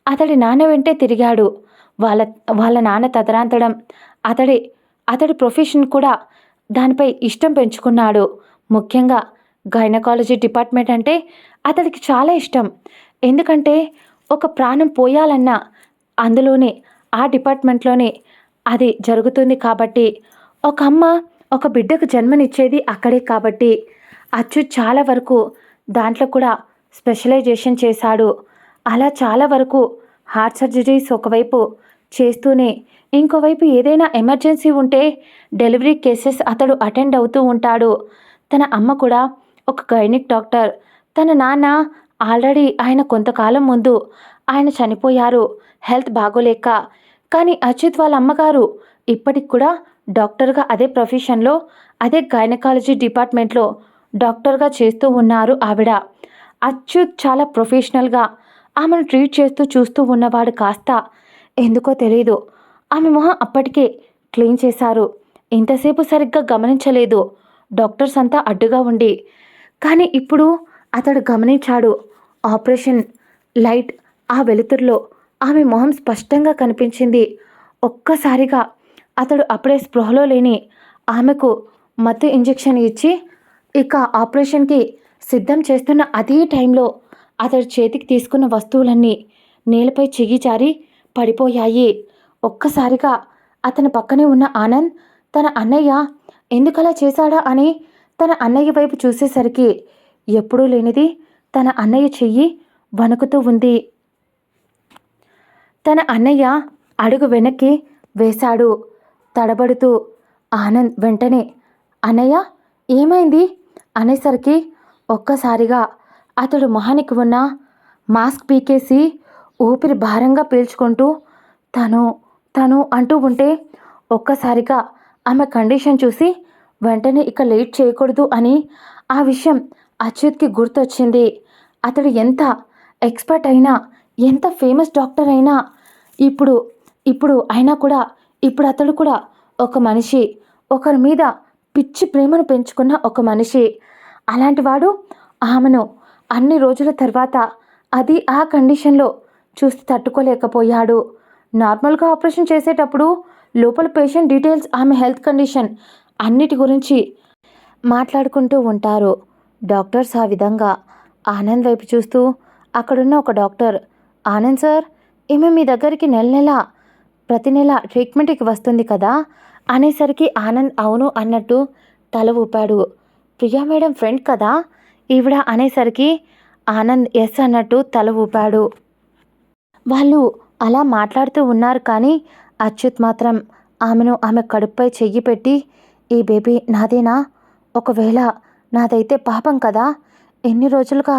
అతడి నాన్న వెంటే తిరిగాడు. వాళ్ళ నాన్న తదనంతరం అతడి ప్రొఫెషన్ కూడా దానిపై ఇష్టం పెంచుకున్నాడు. ముఖ్యంగా గైనకాలజీ డిపార్ట్మెంట్ అంటే అతడికి చాలా ఇష్టం. ఎందుకంటే ఒక ప్రాణం పోయాలన్నా అందులోనే, ఆ డిపార్ట్మెంట్లోనే అది జరుగుతుంది కాబట్టి, ఒక అమ్మ ఒక బిడ్డకు జన్మనిచ్చేది అక్కడే కాబట్టి అచ్యుత్ చాలా వరకు దాంట్లో కూడా స్పెషలైజేషన్ చేశాడు. అలా చాలా వరకు హార్ట్ సర్జరీస్ ఒకవైపు చేస్తూనే ఇంకోవైపు ఏదైనా ఎమర్జెన్సీ ఉంటే డెలివరీ కేసెస్ అతడు అటెండ్ అవుతూ ఉంటాడు. తన అమ్మ కూడా ఒక గైనిక్ డాక్టర్. తన నాన్న ఆల్రెడీ ఆయన కొంతకాలం ముందు ఆయన చనిపోయారు హెల్త్ బాగోలేక. కానీ అచ్యుత్ వాళ్ళ అమ్మగారు ఇప్పటికి కూడా డాక్టర్గా అదే ప్రొఫెషన్లో, అదే గైనకాలజీ డిపార్ట్మెంట్లో డాక్టర్గా చేస్తూ ఉన్నారు ఆవిడ. అచ్యుత్ చాలా ప్రొఫెషనల్గా ఆమెను ట్రీట్ చేస్తూ చూస్తూ ఉన్నవాడు. కాస్త ఎందుకో తెలీదు ఆమె మొహం అప్పటికే క్లీన్ చేశారు. ఇంతసేపు సరిగ్గా గమనించలేదు డాక్టర్స్ అంతా అడ్డుగా ఉండి. కానీ ఇప్పుడు అతడు గమనించాడు. ఆపరేషన్ లైట్ ఆ వెలుతురులో ఆమె మొహం స్పష్టంగా కనిపించింది. ఒక్కసారిగా అతడు అప్పుడే స్పృహలో లేని ఆమెకు మత్తు ఇంజెక్షన్ ఇచ్చి ఇక ఆపరేషన్కి సిద్ధం చేస్తున్న అదే టైంలో అతడి చేతికి తీసుకున్న వస్తువులన్నీ నేలపై చెయ్యి జారి పడిపోయాయి. ఒక్కసారిగా అతని పక్కనే ఉన్న ఆనంద్ తన అన్నయ్య ఎందుకలా చేశాడా అని తన అన్నయ్య వైపు చూసేసరికి ఎప్పుడూ లేనిది తన అన్నయ్య చెయ్యి వణుకుతూ ఉంది. తన అన్నయ్య అడుగు వెనక్కి వేశాడు తడబడుతూ. ఆనంద్ వెంటనే అన్నయ్య ఏమైంది అనేసరికి ఒక్కసారిగా అతడు మొహానికి ఉన్న మాస్క్ పీకేసి ఊపిరి భారంగా పీల్చుకుంటూ తను అంటూ ఉంటే ఒక్కసారిగా ఆమె కండిషన్ చూసి వెంటనే ఇక లేట్ చేయకూడదు అని ఆ విషయం అచ్యుత్కి గుర్తొచ్చింది. అతడు ఎంత ఎక్స్పర్ట్ అయినా, ఎంత ఫేమస్ డాక్టర్ అయినా ఇప్పుడు అయినా కూడా ఇప్పుడు అతడు కూడా ఒక మనిషి, ఒకరి మీద పిచ్చి ప్రేమను పెంచుకున్న ఒక మనిషి. అలాంటి వాడు ఆమెను అన్ని రోజుల తర్వాత అది ఆ కండిషన్లో చూసి తట్టుకోలేకపోయాడు. నార్మల్గా ఆపరేషన్ చేసేటప్పుడు లోపల పేషెంట్ డీటెయిల్స్, ఆమె హెల్త్ కండిషన్ అన్నిటి గురించి మాట్లాడుకుంటూ ఉంటారు డాక్టర్స్. ఆ విధంగా ఆనంద్ వైపు చూస్తూ అక్కడున్న ఒక డాక్టర్, ఆనంద్ సార్, ఈమె మీ దగ్గరికి ప్రతి నెల ట్రీట్మెంట్కి వస్తుంది కదా అనేసరికి ఆనంద్ అవును అన్నట్టు తల ఊపాడు. ప్రియా మేడం ఫ్రెండ్ కదా ఈవిడ అనేసరికి ఆనంద్ ఎస్ అన్నట్టు తల ఊపాడు. వాళ్ళు అలా మాట్లాడుతూ ఉన్నారు. కానీ అచ్యుత్ మాత్రం ఆమె కడుపుపై చెయ్యి పెట్టి, ఈ బేబీ నాదేనా? ఒకవేళ నాదైతే పాపం కదా, ఎన్ని రోజులుగా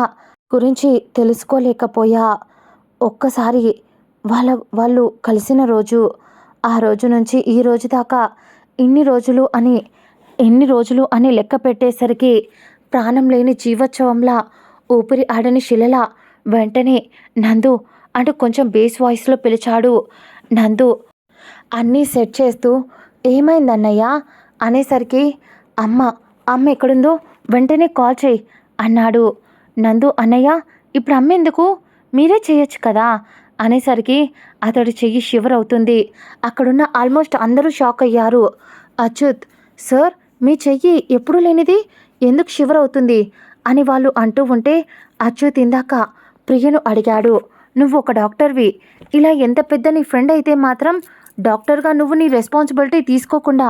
గురించి తెలుసుకోలేకపోయా, ఒక్కసారి వాళ్ళు కలిసిన రోజు, ఆ రోజు నుంచి ఈ రోజు దాకా ఇన్ని రోజులు అని ఎన్ని రోజులు అని లెక్క పెట్టేసరికి ప్రాణం లేని జీవోత్సవంలా, ఊపిరి ఆడని శిలలా వెంటనే నందు అంటూ కొంచెం బేస్ వాయిస్లో పిలిచాడు. నందు అన్నీ సెట్ చేస్తూ ఏమైందన్నయ్య అనేసరికి అమ్మ అమ్మ ఎక్కడుందో వెంటనే కాల్ చేయి అన్నాడు. నందు అన్నయ్య ఇప్పుడు అమ్మ ఎందుకు, మీరే చేయొచ్చు కదా అనేసరికి అతడి చెయ్యి షివర్ అవుతుంది. అక్కడున్న ఆల్మోస్ట్ అందరూ షాక్ అయ్యారు. అచ్యుత్ సార్ మీ చెయ్యి ఎప్పుడు లేనిది ఎందుకు షివర్ అవుతుంది అని వాళ్ళు అంటూ ఉంటే అచ్యుత్ ఇందాక ప్రియను అడిగాడు. నువ్వు ఒక డాక్టర్వి, ఇలా ఎంత పెద్ద నీ ఫ్రెండ్ అయితే మాత్రం డాక్టర్గా నువ్వు నీ రెస్పాన్సిబిలిటీ తీసుకోకుండా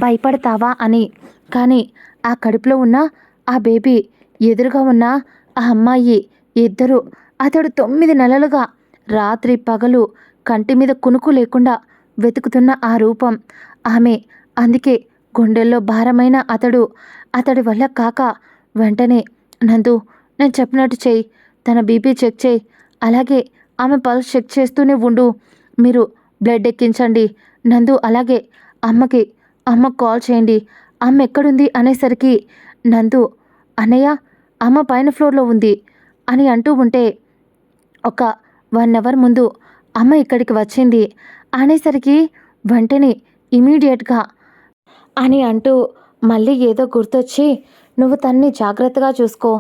భయపడతావా అని. కానీ ఆ కడుపులో ఉన్న ఆ బేబీ, ఎదురుగా ఉన్న ఆ అమ్మాయి, ఇద్దరు అతడు 9 నెలలుగా రాత్రి పగలు కంటి మీద కునుకు లేకుండా వెతుకుతున్న ఆ రూపం ఆమె. అందుకే గుండెల్లో భారమైన అతడి వల్ల కాక వెంటనే నందు నేను చెప్పినట్టు చెయ్యి, తన బీపీ చెక్ చేయి, అలాగే ఆమె పల్స్ చెక్ చేస్తూనే ఉండు, మీరు బ్లడ్ ఎక్కించండి నందు, అలాగే అమ్మకు కాల్ చేయండి, అమ్మ ఎక్కడుంది అనేసరికి నందు అన్నయ్య అమ్మ పైన ఫ్లోర్లో ఉంది అని అంటూ ఉంటే ఒక 1 అవర్ ముందు అమ్మ ఇక్కడికి వచ్చింది అనేసరికి వెంటనే ఇమీడియట్గా అని అంటూ మళ్ళీ ఏదో గుర్తొచ్చి నువ్వు తన్ని జాగ్రత్తగా చూసుకో,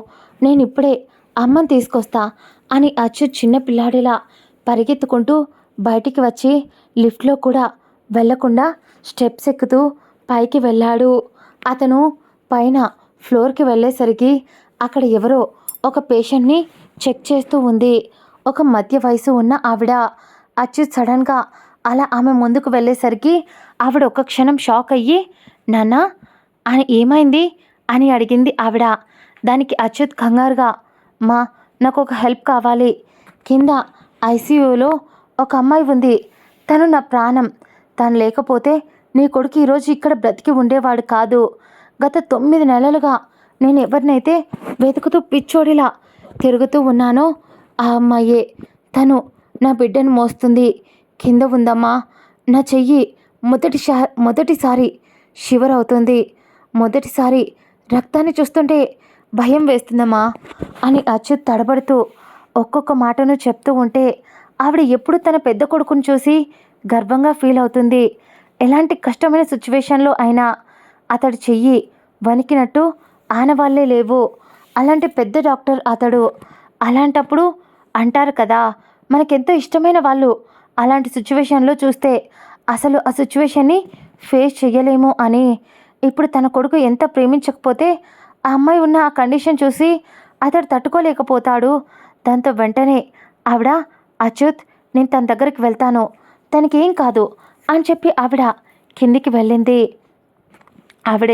నేను ఇప్పుడే అమ్మని తీసుకొస్తా అని అచ్యుత్ చిన్న పిల్లాడిలా పరిగెత్తుకుంటూ బయటికి వచ్చి లిఫ్ట్లో కూడా వెళ్లకుండా స్టెప్స్ ఎక్కుతూ పైకి వెళ్ళాడు. అతను పైన ఫ్లోర్కి వెళ్ళేసరికి అక్కడ ఎవరో ఒక పేషెంట్ని చెక్ చేస్తూ ఉంది. ఒక మధ్య వయసు ఉన్న ఆవిడ. అచ్యుత్ సడన్గా అలా ఆమె ముందుకు వెళ్ళేసరికి ఆవిడ ఒక క్షణం షాక్ అయ్యి నాన్నా అని ఏమైంది అని అడిగింది ఆవిడ. దానికి అచ్యుత్ కంగారుగా మా నాకు ఒక హెల్ప్ కావాలి, కింద ఐసీయూలో ఒక అమ్మాయి ఉంది, తను నా ప్రాణం, తను లేకపోతే నీ కొడుకు ఈరోజు ఇక్కడ బ్రతికి ఉండేవాడు కాదు. గత 9 నెలలుగా నేను ఎవరినైతే వెతుకుతూ పిచ్చోడిలా తిరుగుతూ ఉన్నానో ఆ అమ్మాయే, తను నా బిడ్డను మోస్తుంది, కింద ఉందమ్మా, నా చెయ్యి మొదటిసారి షివర్ అవుతుంది, మొదటిసారి రక్తాన్ని చూస్తుంటే భయం వేస్తుందమ్మా అని అచ్యుత్ తడబడుతూ ఒక్కొక్క మాటను చెప్తూ ఉంటే ఆవిడ ఎప్పుడు తన పెద్ద కొడుకును చూసి గర్వంగా ఫీల్ అవుతుంది. ఎలాంటి కష్టమైన సిచ్యువేషన్లో అయినా అతడి చెయ్యి వణికినట్టు ఆనవాళ్లే లేవు. అలాంటి పెద్ద డాక్టర్ అతడు. అలాంటప్పుడు అంటారు కదా, మనకెంతో ఇష్టమైన వాళ్ళు అలాంటి సిచ్యువేషన్లో చూస్తే అసలు ఆ సిచ్యువేషన్ని ఫేస్ చేయలేము అని. ఇప్పుడు తన కొడుకు ఎంత ప్రేమించకపోతే ఆ అమ్మాయి ఉన్న ఆ కండిషన్ చూసి అతడు తట్టుకోలేకపోతాడు. దాంతో వెంటనే ఆవిడ అచ్యుత్ నేను తన దగ్గరికి వెళ్తాను, తనకేం కాదు అని చెప్పి ఆవిడ కిందికి వెళ్ళింది. ఆవిడ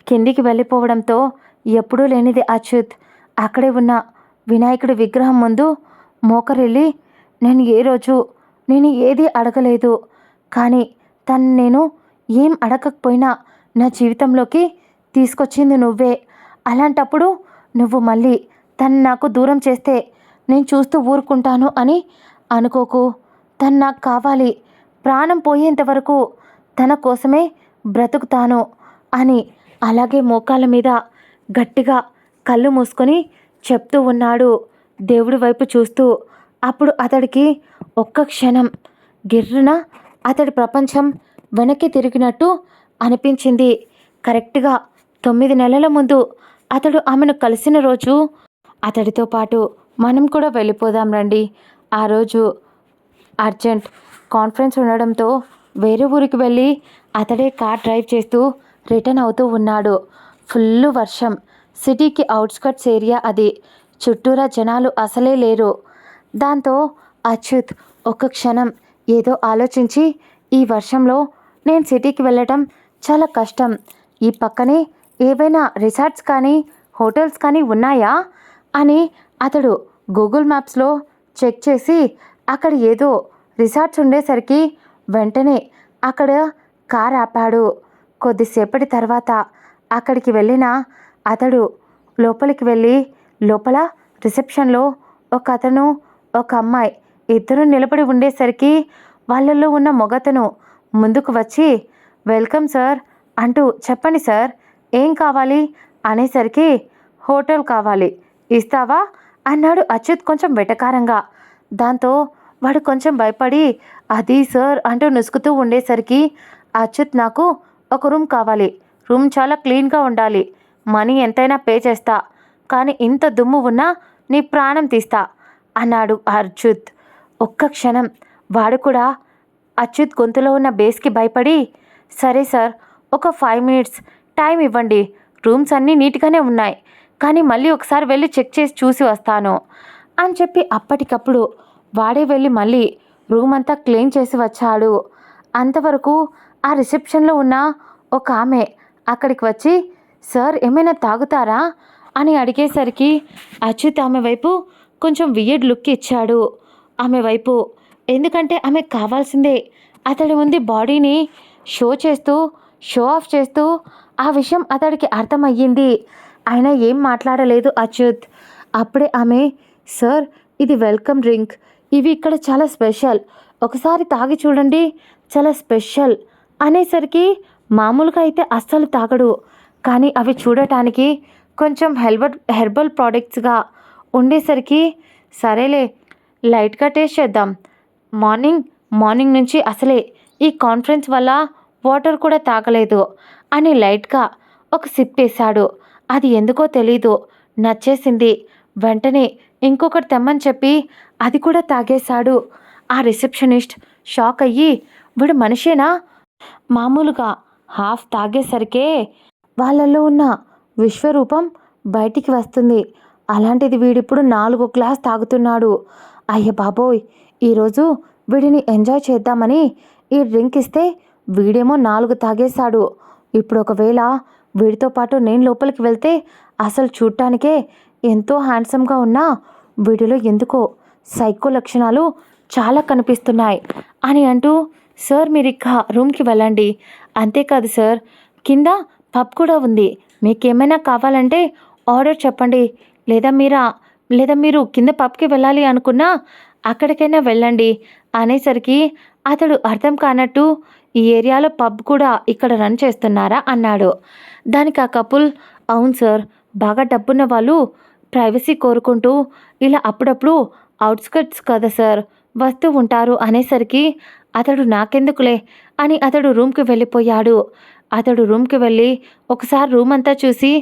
కిందికి వెళ్ళిపోవడంతో ఎప్పుడూ లేనిది అచ్యుత్ అక్కడే ఉన్న వినాయకుడి విగ్రహం ముందు మోకరిల్లి నేను ఏదీ అడగలేదు, కానీ నేను ఏం అడగకపోయినా నా జీవితంలోకి తీసుకొచ్చింది నువ్వే. అలాంటప్పుడు నువ్వు మళ్ళీ తను నాకు దూరం చేస్తే నేను చూస్తూ ఊరుకుంటాను అని అనుకోకు. తను నాకు కావాలి, ప్రాణం పోయేంత వరకు తన కోసమే బ్రతుకుతాను అని అలాగే మోకాళ్ళ మీద గట్టిగా కళ్ళు మూసుకొని చెప్తూ ఉన్నాడు దేవుడి వైపు చూస్తూ. అప్పుడు అతడికి ఒక్క క్షణం గిర్రున అతడి ప్రపంచం వెనక్కి తిరిగినట్టు అనిపించింది. కరెక్ట్గా 9 నెలల ముందు అతడు ఆమెను కలిసిన రోజు. అతడితో పాటు మనం కూడా వెళ్ళిపోదాం రండి. ఆ రోజు అర్జెంట్ కాన్ఫరెన్స్ ఉండడంతో వేరే ఊరికి వెళ్ళి అతడే కార్ డ్రైవ్ చేస్తూ రిటర్న్ అవుతూ ఉన్నాడు. ఫుల్ వర్షం. సిటీకి అవుట్స్కట్స్ ఏరియా అది. చుట్టూరా జనాలు అసలే లేరు. దాంతో అచ్యుత్ ఒక్క క్షణం ఏదో ఆలోచించి ఈ వర్షంలో నేను సిటీకి వెళ్ళటం చాలా కష్టం, ఈ పక్కనే ఏవైనా రిసార్ట్స్ కానీ హోటల్స్ కానీ ఉన్నాయా అని అతడు గూగుల్ మ్యాప్స్లో చెక్ చేసి అక్కడ ఏదో రిసార్ట్స్ ఉండేసరికి వెంటనే అక్కడ కార్ ఆపాడు. కొద్దిసేపటి తర్వాత అక్కడికి వెళ్ళిన అతడు లోపలికి వెళ్ళి లోపల రిసెప్షన్లో ఒక అతను ఒక అమ్మాయి ఇద్దరు నిలబడి ఉండేసరికి వాళ్ళల్లో ఉన్న మొగతను ముందుకు వచ్చి, వెల్కమ్ సార్ అంటూ, చెప్పండి సార్ ఏం కావాలి అనేసరికి, హోటల్ కావాలి ఇస్తావా అన్నాడు అచ్యుత్ కొంచెం వెటకారంగా. దాంతో వాడు కొంచెం భయపడి అది సార్ అంటూ నుసుకుతూ ఉండేసరికి, అచ్యుత్ నాకు ఒక రూమ్ కావాలి, రూమ్ చాలా క్లీన్గా ఉండాలి, మనీ ఎంతైనా పే చేస్తా, కానీ ఇంత దుమ్ము ఉన్నా నీ ప్రాణం తీస్తా అన్నాడు అచ్యుత్. ఒక్క క్షణం వాడు కూడా అచ్యుత్ గొంతులో ఉన్న బేస్కి భయపడి, సరే సార్ ఒక 5 మినిట్స్ టైం ఇవ్వండి, రూమ్స్ అన్నీ నీట్గానే ఉన్నాయి, కానీ మళ్ళీ ఒకసారి వెళ్ళి చెక్ చేసి చూసి వస్తాను అని చెప్పి అప్పటికప్పుడు వాడే వెళ్ళి మళ్ళీ రూమ్ అంతా క్లీన్ చేసి వచ్చాడు. అంతవరకు ఆ రిసెప్షన్లో ఉన్న ఒక ఆమె అక్కడికి వచ్చి, సార్ ఏమైనా తాగుతారా అని అడిగేసరికి అచ్యుత్ ఆమె వైపు కొంచెం వియర్డ్ లుక్ ఇచ్చాడు. ఆమె వైపు, ఎందుకంటే ఆమెకు కావాల్సిందే అతడి ముందు బాడీని షో ఆఫ్ చేస్తూ ఆ విషయం అతడికి అర్థమయ్యింది. అయినా ఏం మాట్లాడలేదు అచ్యుత్. అప్పుడే ఆమె, సార్ ఇది వెల్కమ్ డ్రింక్, ఇవి ఇక్కడ చాలా స్పెషల్, ఒకసారి తాగి చూడండి చాలా స్పెషల్ అనేసరికి, మామూలుగా అయితే అస్సలు తాగడు, కానీ అవి చూడటానికి కొంచెం హెర్బల్ ప్రోడక్ట్స్గా ఉండేసరికి, సరేలే లైట్గా టేస్ట్ చేద్దాం, మార్నింగ్ నుంచి అసలే ఈ కాన్ఫరెన్స్ వల్ల వాటర్ కూడా తాగలేదు అని లైట్గా ఒక సిప్ వేశాడు. అది ఎందుకో తెలీదు నచ్చేసింది. వెంటనే ఇంకొకటి తెమ్మని చెప్పి అది కూడా తాగేశాడు. ఆ రిసెప్షనిస్ట్ షాక్ అయ్యి, వీడు మనిషేనా, మామూలుగా హాఫ్ తాగేసరికే వాళ్ళల్లో ఉన్న విశ్వరూపం బయటికి వస్తుంది, అలాంటిది వీడిప్పుడు 4 గ్లాస్ తాగుతున్నాడు. అయ్య బాబోయ్, ఈరోజు వీడిని ఎంజాయ్ చేద్దామని ఈ డ్రింక్ ఇస్తే వీడేమో 4 తాగేశాడు. ఇప్పుడు ఒకవేళ వీడితో పాటు నేను లోపలికి వెళ్తే అసలు చూడటానికే ఎంతో హ్యాండ్సమ్గా ఉన్నా వీడిలో ఎందుకో సైకో లక్షణాలు చాలా కనిపిస్తున్నాయి అని అంటూ, సార్ మీరు ఇక రూమ్కి వెళ్ళండి, అంతేకాదు సార్ కింద పబ్ కూడా ఉంది, మీకేమైనా కావాలంటే ఆర్డర్ చెప్పండి, లేదా మీరు కింద పబ్కి వెళ్ళాలి అనుకున్నా అక్కడికైనా వెళ్ళండి అనేసరికి అతడు అర్థం కానట్టు, ఈ ఏరియాలో పబ్ కూడా ఇక్కడ రన్ చేస్తున్నారా అన్నాడు. దానికి ఆ కపుల్, అవును సార్, బాగా డబ్బున్న వాళ్ళు ప్రైవసీ కోరుకుంటూ ఇలా అప్పుడప్పుడు అవుట్స్కట్స్ కదా సార్ వస్తూ ఉంటారు అనేసరికి, అతడు నాకెందుకులే అని అతడు రూమ్కి వెళ్ళిపోయాడు. అతడు రూమ్కి వెళ్ళి ఒకసారి రూమ్ అంతా చూసి,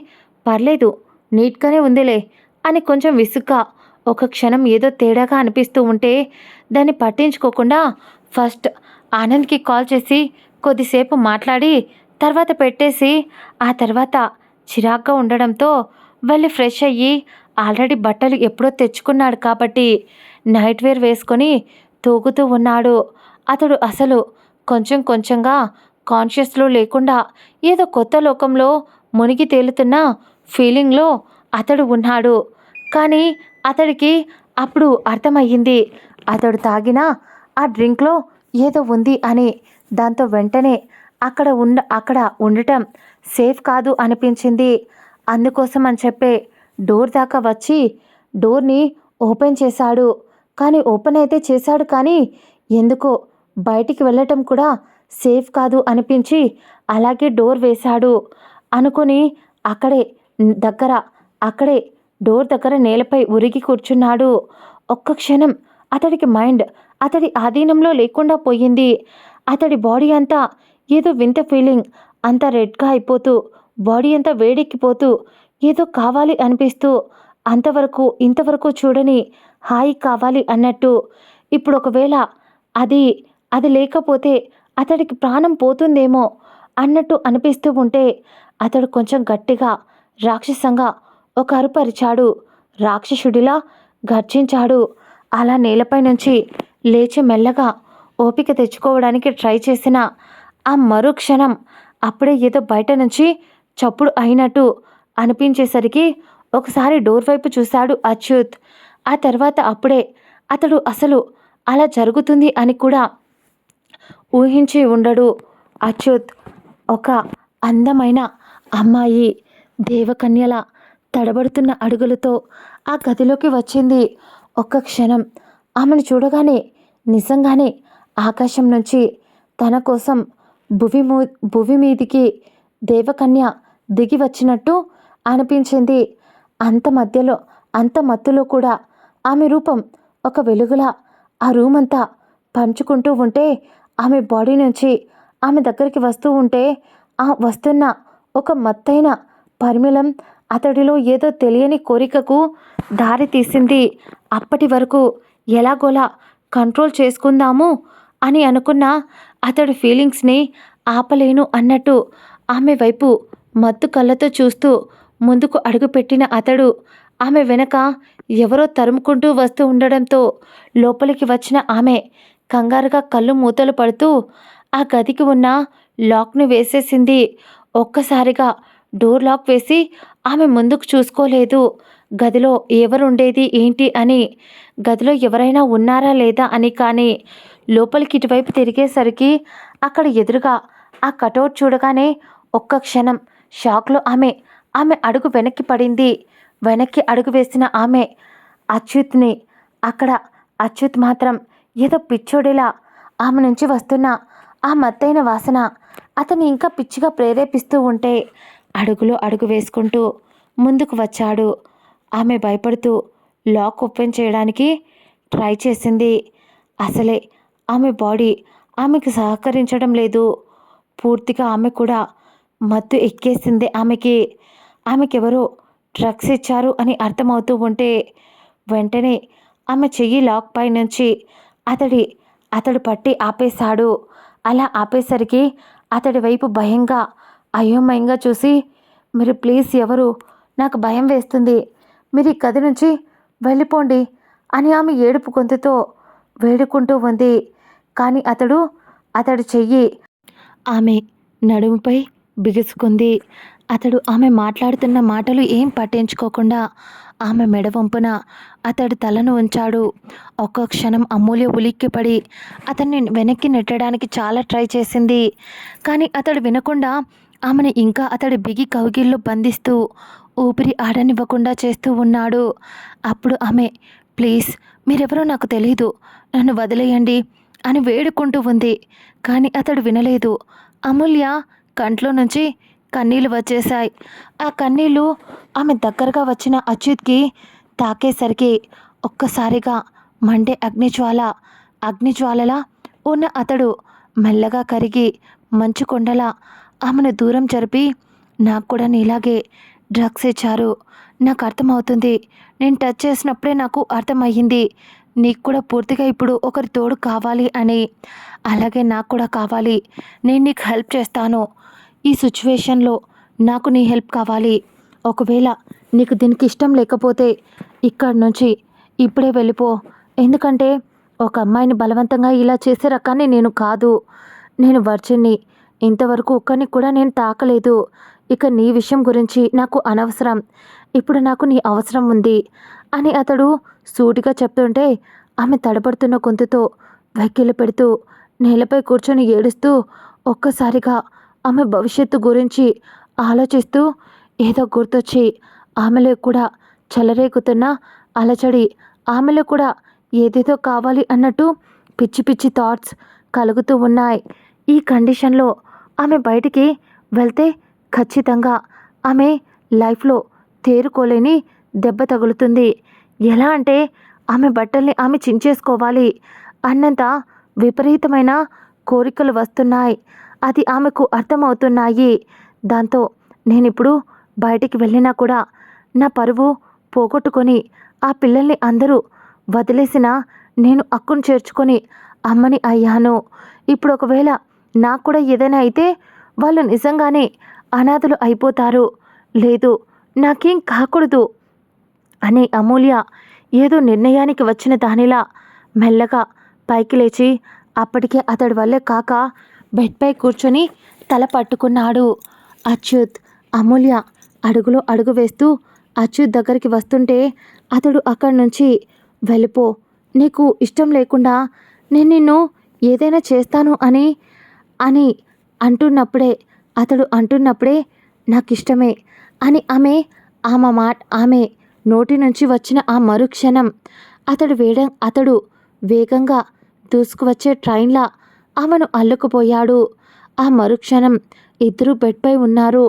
పర్లేదు నీట్గానే ఉందిలే అని కొంచెం విసుగ్గా, ఒక క్షణం ఏదో తేడాగా అనిపిస్తూ ఉంటే దాన్ని పట్టించుకోకుండా ఫస్ట్ ఆనంద్కి కాల్ చేసి కొద్దిసేపు మాట్లాడి తర్వాత పెట్టేసి, ఆ తర్వాత చిరాగ్గా ఉండడంతో వెళ్ళి ఫ్రెష్ అయ్యి, ఆల్రెడీ బట్టలు ఎప్పుడో తెచ్చుకున్నాడు కాబట్టి నైట్ వేర్ వేసుకొని తూగుతూ ఉన్నాడు. అతడు అసలు కొంచెంగా కాన్షియస్లో లేకుండా ఏదో కొత్త లోకంలో మునిగి తేలుతున్న ఫీలింగ్లో అతడు ఉన్నాడు. కానీ అతడికి అప్పుడు అర్థమయ్యింది, అతడు తాగిన ఆ డ్రింక్లో ఏదో ఉంది అని. దాంతో వెంటనే అక్కడ ఉండటం సేఫ్ కాదు అనిపించింది. అందుకోసం అని చెప్పే డోర్ దాకా వచ్చి డోర్ని ఓపెన్ చేశాడు. కానీ ఓపెన్ అయితే చేశాడు, కానీ ఎందుకో బయటికి వెళ్ళటం కూడా సేఫ్ కాదు అనిపించి అలాగే డోర్ వేశాడు. అనుకుని అక్కడే డోర్ దగ్గర నేలపై ఉరిగి కూర్చున్నాడు. ఒక్క క్షణం అతడికి మైండ్ అతడి ఆధీనంలో లేకుండా పోయింది. అతడి బాడీ అంతా ఏదో వింత ఫీలింగ్, అంతా రెడ్గా అయిపోతూ, బాడీ అంతా వేడెక్కిపోతూ, ఏదో కావాలి అనిపిస్తూ, ఇంతవరకు చూడని హాయి కావాలి అన్నట్టు. ఇప్పుడు ఒకవేళ అది లేకపోతే అతడికి ప్రాణం పోతుందేమో అన్నట్టు అనిపిస్తూ ఉంటే అతడు కొంచెం గట్టిగా రాక్షసంగా ఒక అరుపు అరిచాడు. రాక్షసుడిలా గర్జించాడు. అలా నేలపై నుంచి లేచి మెల్లగా ఓపిక తెచ్చుకోవడానికి ట్రై చేసిన ఆ మరుక్షణం అప్పుడే ఏదో బయట నుంచి చప్పుడు అయినట్టు అనిపించేసరికి ఒకసారి డోర్ వైపు చూశాడు అచ్యుత్. ఆ తర్వాత అప్పుడే అతడు అసలు అలా జరుగుతుంది అని కూడా ఊహించి ఉండడు. అచ్యుత్ ఒక అందమైన అమ్మాయి దేవకన్యల తడబడుతున్న అడుగులతో ఆ గదిలోకి వచ్చింది. ఒక్క క్షణం ఆమెను చూడగానే నిజంగానే ఆకాశం నుంచి తన కోసం భువి మీదికి దేవకన్య దిగి వచ్చినట్టు అనిపించింది. అంత మత్తులో కూడా ఆమె రూపం ఒక వెలుగులా ఆ రూమంతా పంచుకుంటూ ఉంటే, ఆమె బాడీ నుంచి ఆమె దగ్గరికి వస్తూ ఉంటే, ఆ వస్తున్న ఒక మత్తైన పరిమళం అతడిలో ఏదో తెలియని కోరికకు దారి తీసింది. అప్పటి వరకు ఎలాగోలా కంట్రోల్ చేసుకుందాము అని అనుకున్న అతడి ఫీలింగ్స్ని ఆపలేను అన్నట్టు ఆమె వైపు మత్తు కళ్ళతో చూస్తూ ముందుకు అడుగుపెట్టిన అతడు ఆమె వెనక ఎవరో తరుముకుంటూ వస్తూ ఉండడంతో లోపలికి వచ్చిన ఆమె కంగారుగా కళ్ళు మూతలు పడుతూ ఆ గదికి ఉన్న లాక్ను వేసేసింది. ఒక్కసారిగా డోర్ లాక్ వేసి ఆమె ముందుకు చూసుకోలేదు. గదిలో ఎవరుండేది ఏంటి అని, గదిలో ఎవరైనా ఉన్నారా లేదా అని. కానీ లోపలికి ఇటువైపు తిరిగేసరికి అక్కడ ఎదురుగా ఆ కటౌట్ చూడగానే ఒక్క క్షణం షాక్లో ఆమె అడుగు వెనక్కి పడింది. వెనక్కి అడుగు వేసిన ఆమె అచ్యుత్ మాత్రం ఏదో పిచ్చోడిలా ఆమె నుంచి వస్తున్న ఆ మత్తైన వాసన అతన్ని ఇంకా పిచ్చిగా ప్రేరేపిస్తూ ఉంటే అడుగులో అడుగు వేసుకుంటూ ముందుకు వచ్చాడు. ఆమె భయపడుతూ లాక్ ఓపెన్ చేయడానికి ట్రై చేసింది. అసలే ఆమె బాడీ ఆమెకు సహకరించడం లేదు. పూర్తిగా ఆమె కూడా మత్తు ఎక్కేసింది. ఆమెకెవరో డ్రగ్స్ ఇచ్చారు అని అర్థమవుతూ ఉంటే వెంటనే ఆమె చెయ్యి లాక్ పై నుంచి అతడు పట్టి ఆపేశాడు. అలా ఆపేసరికి అతడి వైపు భయంగా అయోమయంగా చూసి, మీరు ప్లీజ్ ఎవరు, నాకు భయం వేస్తుంది, మీరు ఈ గది నుంచి వెళ్ళిపోండి అని ఆమె ఏడుపు గొంతుతో వేడుకుంటూ ఉంది. కానీ అతడి చెయ్యి ఆమె నడుముపై బిగుసుకుంది. అతడు ఆమె మాట్లాడుతున్న మాటలు ఏం పట్టించుకోకుండా ఆమె మెడవంపున అతడి తలను ఉంచాడు. ఒక్క క్షణం అమూల్య ఉలిక్కిపడి అతన్ని వెనక్కి నెట్టడానికి చాలా ట్రై చేసింది. కానీ అతడు వినకుండా ఆమెను ఇంకా అతడి బిగి కౌగిల్లో బంధిస్తూ ఊపిరి ఆడనివ్వకుండా చేస్తూ ఉన్నాడు. అప్పుడు ఆమె, ప్లీజ్ మీరెవరో నాకు తెలీదు, నన్ను వదిలేయండి అని వేడుకుంటూ ఉంది. కానీ అతడు వినలేదు. అమూల్య కంట్లో నుంచి కన్నీళ్ళు వచ్చేశాయి. ఆ కన్నీళ్ళు ఆమె దగ్గరగా వచ్చిన అచ్యుత్కి తాకేసరికి ఒక్కసారిగా మండే అగ్నిజ్వాలలా ఉన్న అతడు మెల్లగా కరిగి మంచు కొండలా ఆమెను దూరం జరిపి, నాకు కూడా నీలాగే డ్రగ్స్ ఇచ్చారు, నాకు అర్థమవుతుంది, నేను టచ్ చేసినప్పుడే నాకు అర్థమయ్యింది, నీకు కూడా పూర్తిగా ఇప్పుడు ఒకరి తోడు కావాలి అని. అలాగే నాకు కూడా కావాలి, నేను నీకు హెల్ప్ చేస్తాను, ఈ సిచ్యువేషన్లో నాకు నీ హెల్ప్ కావాలి. ఒకవేళ నీకు దీనికి ఇష్టం లేకపోతే ఇక్కడి నుంచి ఇప్పుడే వెళ్ళిపో. ఎందుకంటే ఒక అమ్మాయిని బలవంతంగా ఇలా చేసే రకాన్ని నేను కాదు. నేను వర్జిన్ని, ఇంతవరకు ఒక్కరిని కూడా నేను తాకలేదు. ఇక నీ విషయం గురించి నాకు అనవసరం, ఇప్పుడు నాకు నీ అవసరం ఉంది అని అతడు సూటిగా చెప్తుంటే ఆమె తడబడుతున్న గొంతుతో వెక్కిళ్ళు పెడుతూ నేలపై కూర్చొని ఏడుస్తూ ఒక్కసారిగా ఆమె భవిష్యత్తు గురించి ఆలోచిస్తూ ఏదో గుర్తొచ్చి ఆమెలో కూడా చెలరేగుతున్న అలచడి, ఆమెలో కూడా ఏదేదో కావాలి అన్నట్టు పిచ్చి పిచ్చి థాట్స్ కలుగుతూ ఉన్నాయి. ఈ కండిషన్లో ఆమె బయటికి వెళ్తే ఖచ్చితంగా ఆమె లైఫ్లో తేరుకోలేని దెబ్బ తగులుతుంది. ఎలా అంటే ఆమె బట్టల్ని ఆమె చించేసుకోవాలి అన్నంత విపరీతమైన కోరికలు వస్తున్నాయి. అది ఆమెకు అర్థమవుతున్నాయి. దాంతో నేనిప్పుడు బయటికి వెళ్ళినా కూడా నా పరువు పోగొట్టుకొని ఆ పిల్లల్ని అందరూ వదిలేసిన నేను అక్కును చేర్చుకొని అమ్మని అయ్యాను. ఇప్పుడు ఒకవేళ నాకు కూడా ఏదైనా అయితే వాళ్ళు నిజంగానే అనాథలు అయిపోతారు. లేదు, నాకేం కాకూడదు అని అమూల్య ఏదో నిర్ణయానికి వచ్చిన దానిలా మెల్లగా పైకి లేచి అప్పటికే అతడి వల్లే కాక బెడ్పై కూర్చొని తల పట్టుకున్నాడు. అచ్యుత్. అమూల్య అడుగులో అడుగు వేస్తూ అచ్యుత్ దగ్గరికి వస్తుంటే అతడు అక్కడి నుంచి వెళ్ళిపో, నీకు ఇష్టం లేకుండా నేను నిన్ను ఏదైనా చేస్తాను అని అని అతడు అంటున్నప్పుడే నాకు ఇష్టమే అని ఆమె నోటి నుంచి వచ్చిన ఆ మరుక్షణం అతడు వేగంగా దూసుకువచ్చే ట్రైన్లా ఆమెను అల్లుకుపోయాడు. ఆ మరుక్షణం ఇద్దరు బెడ్పై ఉన్నారు.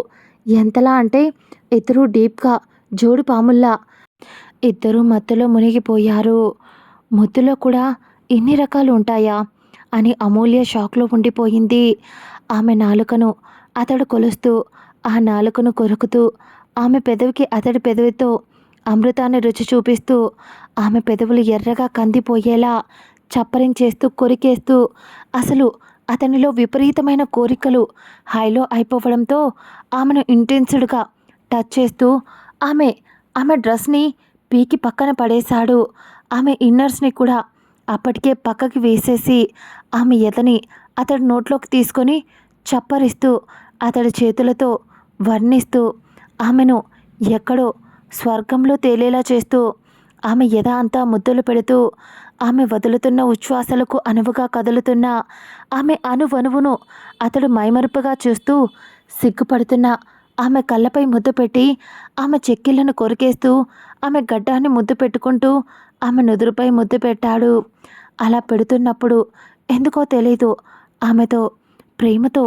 ఎంతలా అంటే ఇద్దరు డీప్గా జోడు పాముల్లా. ఇద్దరు మత్తులో మునిగిపోయారు. ముద్దులో కూడా ఇన్ని రకాలు ఉంటాయా అని అమూల్య షాక్లో ఉండిపోయింది. ఆమె నాలుకను అతడు కొలుస్తూ, ఆ నాలుకను కొరుకుతూ, ఆమె పెదవికి అతడి పెదవితో అమృతాన్ని రుచి చూపిస్తూ, ఆమె పెదవులు ఎర్రగా కందిపోయేలా చప్పరించేస్తూ కొరికేస్తూ, అసలు అతనిలో విపరీతమైన కోరికలు హైలో అయిపోవడంతో ఆమెను ఇంటెన్స్డ్గా టచ్ చేస్తూ ఆమె ఆమె డ్రెస్ని పీకి పక్కన పడేశాడు. ఆమె ఇన్నర్స్ని కూడా అప్పటికే పక్కకి వేసేసి ఆమె ఎదని అతడి నోట్లోకి తీసుకొని చప్పరిస్తూ అతడి చేతులతో వర్ణిస్తూ ఆమెను ఎక్కడో స్వర్గంలో తేలేలా చేస్తూ ఆమె ఎద అంతా ముద్దులు పెడుతూ ఆమె వదులుతున్న ఉచ్ఛ్వాసలకు అనువుగా కదులుతున్న ఆమె అనువనువును అతడు మైమరుపుగా చూస్తూ సిగ్గుపడుతున్న ఆమె కళ్ళపై ముద్దు పెట్టి ఆమె చెక్కిళ్లను కొరికేస్తూ ఆమె గడ్డాన్ని ముద్దు పెట్టుకుంటూ ఆమె నుదురుపై ముద్దు పెట్టాడు. అలా పెడుతున్నప్పుడు ఎందుకో తెలీదు ఆమెతో ప్రేమతో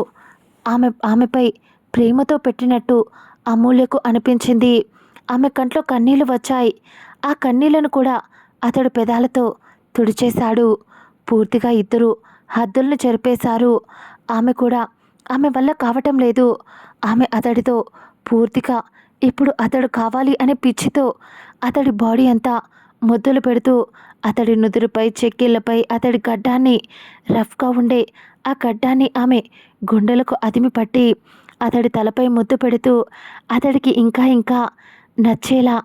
ఆమెపై ప్రేమతో పెట్టినట్టు అమూల్యకు అనిపించింది. ఆమె కంట్లో కన్నీళ్లు వచ్చాయి. ఆ కన్నీళ్లను కూడా అతడు పెదాలతో తుడిచేశాడు. పూర్తిగా ఇద్దరు హద్దులను చెరిపేశారు. ఆమె కూడా ఆమె వల్ల కావటం లేదు. ఆమె అతడితో పూర్తిగా ఇప్పుడు అతడు కావాలి అనే పిచ్చితో అతడి బాడీ అంతా ముద్దులు పెడుతూ అతడి నుదురుపై చెక్కిళ్లపై అతడి గడ్డాన్ని రఫ్గా ఉండే ఆ గడ్డాన్ని ఆమె గుండెలకు అదిమి పట్టి అతడి తలపై ముద్దు పెడుతూ అతడికి ఇంకా ఇంకా నచ్చేలా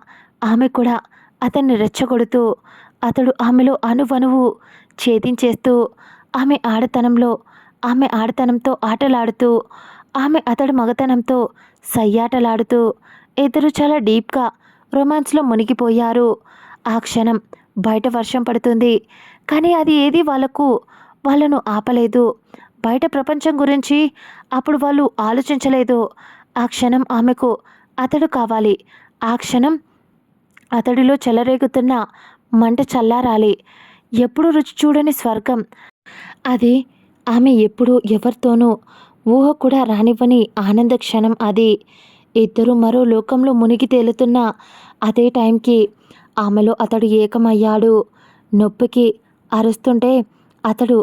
ఆమె కూడా అతన్ని రెచ్చగొడుతూ అతడు ఆమెలో అనువనువు ఛేదించేస్తూ ఆమె ఆడతనంతో ఆటలాడుతూ ఆమె అతడి మగతనంతో సయ్యాటలాడుతూ ఇద్దరు చాలా డీప్గా రొమాన్స్లో మునిగిపోయారు. ఆ క్షణం బయట వర్షం పడుతుంది. కానీ అది ఏది వాళ్ళను ఆపలేదు. బయట ప్రపంచం గురించి అప్పుడు వాళ్ళు ఆలోచించలేదు. ఆ క్షణం ఆమెకు అతడు కావాలి. ఆ క్షణం అతడిలో చెలరేగుతున్న మంట చల్లారాలి. ఎప్పుడు రుచి చూడని స్వర్గం అది. ఆమె ఎప్పుడూ ఎవరితోనూ ఊహ కూడా రానివ్వని ఆనంద క్షణం అది. ఇద్దరు మరో లోకంలో మునిగి తేలుతున్న అదే టైంకి ఆమెలో అతడు ఏకమయ్యాడు. నొప్పికి అరుస్తుంటే అతడు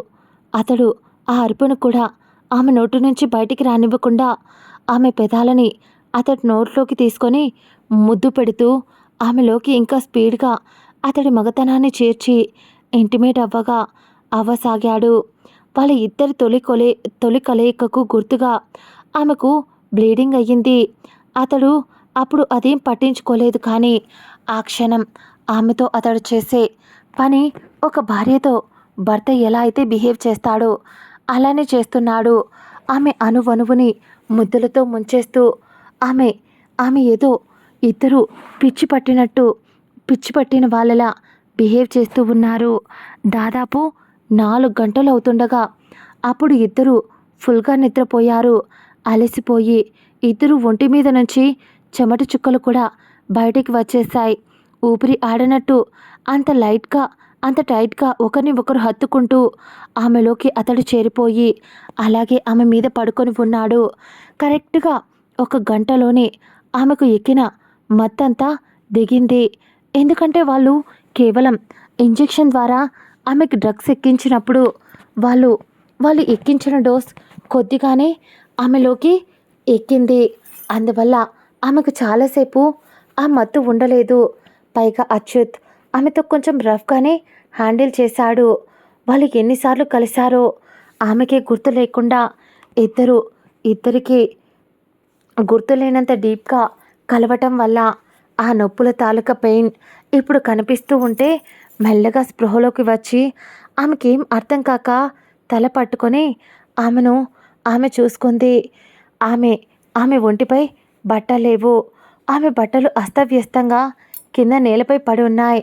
ఆ అరుపును కూడా ఆమె నోటి నుంచి బయటికి రానివ్వకుండా ఆమె పెదాలని అతడి నోట్లోకి తీసుకొని ముద్దు పెడుతూ ఆమెలోకి ఇంకా స్పీడ్గా అతడి మగతనాన్ని చేర్చి ఇంటిమేట్ అవ్వసాగాడు. వాళ్ళ ఇద్దరి తొలి కలయికకు గుర్తుగా ఆమెకు బ్లీడింగ్ అయ్యింది. అతడు అప్పుడు అదేం పట్టించుకోలేదు. కానీ ఆ క్షణం ఆమెతో అతడు చేసే పని ఒక భార్యతో భర్త ఎలా అయితే బిహేవ్ చేస్తాడో అలానే చేస్తున్నాడు. ఆమె అనువనువుని ముద్దులతో ముంచేస్తూ ఆమె ఏదో ఇద్దరు పిచ్చి పట్టిన వాళ్ళలా బిహేవ్ చేస్తూ ఉన్నారు. దాదాపు 4 గంటలు అవుతుండగా అప్పుడు ఇద్దరు ఫుల్గా నిద్రపోయారు. అలసిపోయి ఇద్దరు ఒంటి మీద నుంచి చెమట చుక్కలు కూడా బయటికి వచ్చేశాయి. ఊపిరి ఆడనట్టు అంత టైట్గా ఒకరిని ఒకరు హత్తుకుంటూ ఆమెలోకి అతడు చేరిపోయి అలాగే ఆమె మీద పడుకొని ఉన్నాడు. కరెక్ట్గా 1 గంటలోనే ఆమెకు ఎక్కిన మత్తంతా దిగింది. ఎందుకంటే వాళ్ళు కేవలం ఇంజెక్షన్ ద్వారా ఆమెకు డ్రగ్స్ ఎక్కించినప్పుడు వాళ్ళు ఎక్కించిన డోస్ కొద్దిగానే ఆమెలోకి ఎక్కింది. అందువల్ల ఆమెకు చాలాసేపు ఆ మత్తు ఉండలేదు. పైగా అచ్యుత్ ఆమెతో కొంచెం రఫ్గానే హ్యాండిల్ చేశాడు. వాళ్ళు ఎన్నిసార్లు కలిశారో ఆమెకే గుర్తు లేకుండా ఇద్దరికి గుర్తులేనంత డీప్గా కలవటం వల్ల ఆ నొప్పుల తాలూకా పెయిన్ ఇప్పుడు కనిపిస్తూ ఉంటే మెల్లగా స్పృహలోకి వచ్చి ఆమెకేం అర్థం కాక తల పట్టుకొని ఆమె చూసుకుంది. ఆమె ఒంటిపై బట్టలేవు. ఆమె బట్టలు అస్తవ్యస్తంగా కింద నేలపై పడి ఉన్నాయి.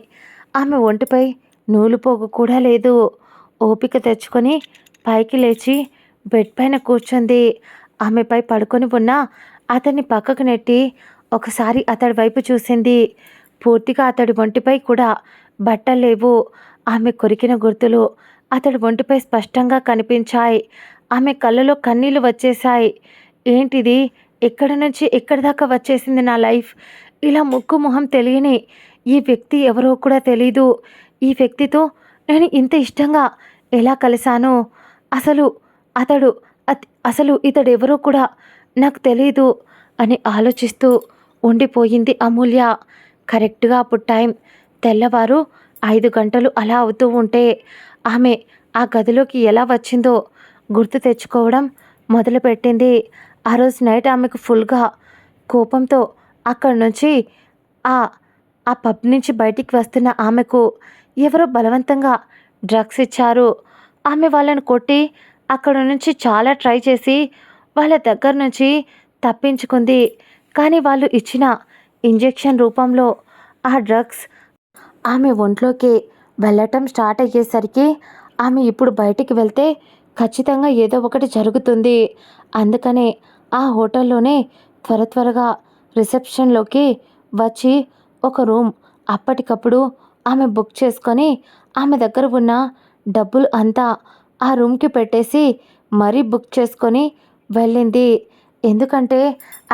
ఆమె ఒంటిపై నూలుపోగు కూడా లేదు. ఓపిక తెచ్చుకొని పైకి లేచి బెడ్ పైన కూర్చుంది. ఆమెపై పడుకొని ఉన్న అతన్ని పక్కకు నెట్టి ఒకసారి అతడి వైపు చూసింది. పూర్తిగా అతడి ఒంటిపై కూడా బట్టలేవు. ఆమె కొరికిన గుర్తులు అతడి ఒంటిపై స్పష్టంగా కనిపించాయి. ఆమె కళ్ళలో కన్నీళ్లు వచ్చేశాయి. ఏంటిది? ఎక్కడి నుంచి ఎక్కడి దాకా వచ్చేసింది నా లైఫ్? ఇలా ముక్కు మొహం తెలియని ఈ వ్యక్తి ఎవరో కూడా తెలీదు. ఈ వ్యక్తితో నేను ఇంత ఇష్టంగా ఎలా కలిశాను? అసలు అతడు అసలు ఇతడెవరో కూడా నాకు తెలీదు అని ఆలోచిస్తూ ఉండిపోయింది అమూల్య. కరెక్ట్‌గా అప్పుడు టైం తెల్లవారు 5 గంటలు అలా అవుతూ ఉంటే ఆమె ఆ గదిలోకి ఎలా వచ్చిందో గుర్తు తెచ్చుకోవడం మొదలుపెట్టింది. ఆ రోజు నైట్ ఆమెకు ఫుల్‌గా కోపంతో అక్కడి నుంచి ఆ ఆ పబ్ నుంచి బయటికి వస్తున్న ఆమెకు ఎవరో బలవంతంగా డ్రగ్స్ ఇచ్చారు. ఆమె వాళ్ళని కొట్టి అక్కడ నుంచి చాలా ట్రై చేసి వాళ్ళ దగ్గర నుంచి తప్పించుకుంది. కానీ వాళ్ళు ఇచ్చిన ఇంజెక్షన్ రూపంలో ఆ డ్రగ్స్ ఆమె ఒంట్లోకి వెళ్ళటం స్టార్ట్ అయ్యేసరికి ఆమె ఇప్పుడు బయటికి వెళ్తే ఖచ్చితంగా ఏదో ఒకటి జరుగుతుంది. అందుకనే ఆ హోటల్లోనే త్వరగా రిసెప్షన్లోకి వచ్చి ఒక రూమ్ అప్పటికప్పుడు ఆమె బుక్ చేసుకొని ఆమె దగ్గర ఉన్న డబ్బులు అంతా ఆ రూమ్కి పెట్టేసి మరీ బుక్ చేసుకొని వెళ్ళింది. ఎందుకంటే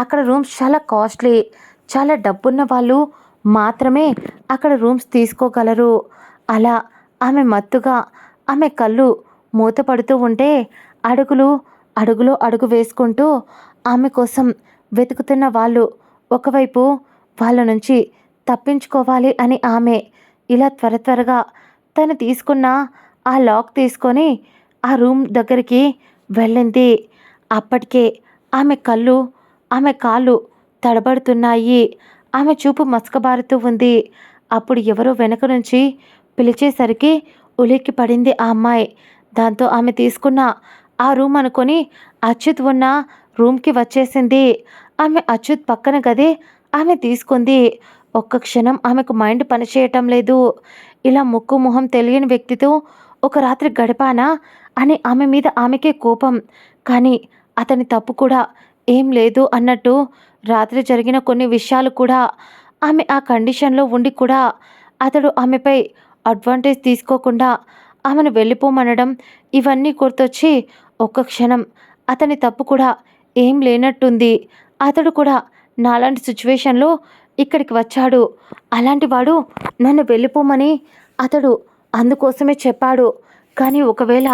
అక్కడ రూమ్స్ చాలా కాస్ట్లీ. చాలా డబ్బున్న వాళ్ళు మాత్రమే అక్కడ రూమ్స్ తీసుకోగలరు. అలా ఆమె మత్తుగా ఆమె కళ్ళు మూతపడుతూ ఉంటే అడుగులో అడుగు వేసుకుంటూ ఆమె కోసం వెతుకుతున్న వాళ్ళు ఒకవైపు వాళ్ళ నుంచి తప్పించుకోవాలి అని ఆమె ఇలా త్వరగా తను తీసుకున్న ఆ లాక్ తీసుకొని ఆ రూమ్ దగ్గరికి వెళ్ళింది. అప్పటికే ఆమె కళ్ళు ఆమె కాళ్ళు తడబడుతున్నాయి. ఆమె చూపు మసకబారుతూ ఉంది. అప్పుడు ఎవరో వెనక నుంచి పిలిచేసరికి ఉలిక్కి పడింది ఆ అమ్మాయి. దాంతో ఆమె తీసుకున్న ఆ రూమ్ అనుకొని అచ్యుత్ ఉన్న రూమ్కి వచ్చేసింది. ఆమె అచ్యుత్ పక్కన గది ఆమె తీసుకుంది. ఒక్క క్షణం ఆమెకు మైండ్ పనిచేయటం లేదు. ఇలా ముక్కు మొహం తెలియని వ్యక్తితో ఒక రాత్రి గడిపానా అని ఆమె మీద ఆమెకే కోపం. కానీ అతని తప్పు కూడా ఏం లేదు అన్నట్టు రాత్రి జరిగిన కొన్ని విషయాలు కూడా ఆమె ఆ కండిషన్లో ఉండి కూడా అతడు ఆమెపై అడ్వాంటేజ్ తీసుకోకుండా ఆమెను వెళ్ళిపోమనడం ఇవన్నీ గుర్తొచ్చి ఒక్క క్షణం అతని తప్పు కూడా ఏం లేనట్టుంది. అతడు కూడా నాలాంటి సిచ్యువేషన్లో ఇక్కడికి వచ్చాడు. అలాంటి వాడు నన్ను వెళ్ళిపోమని అతడు అందుకోసమే చెప్పాడు. కానీ ఒకవేళ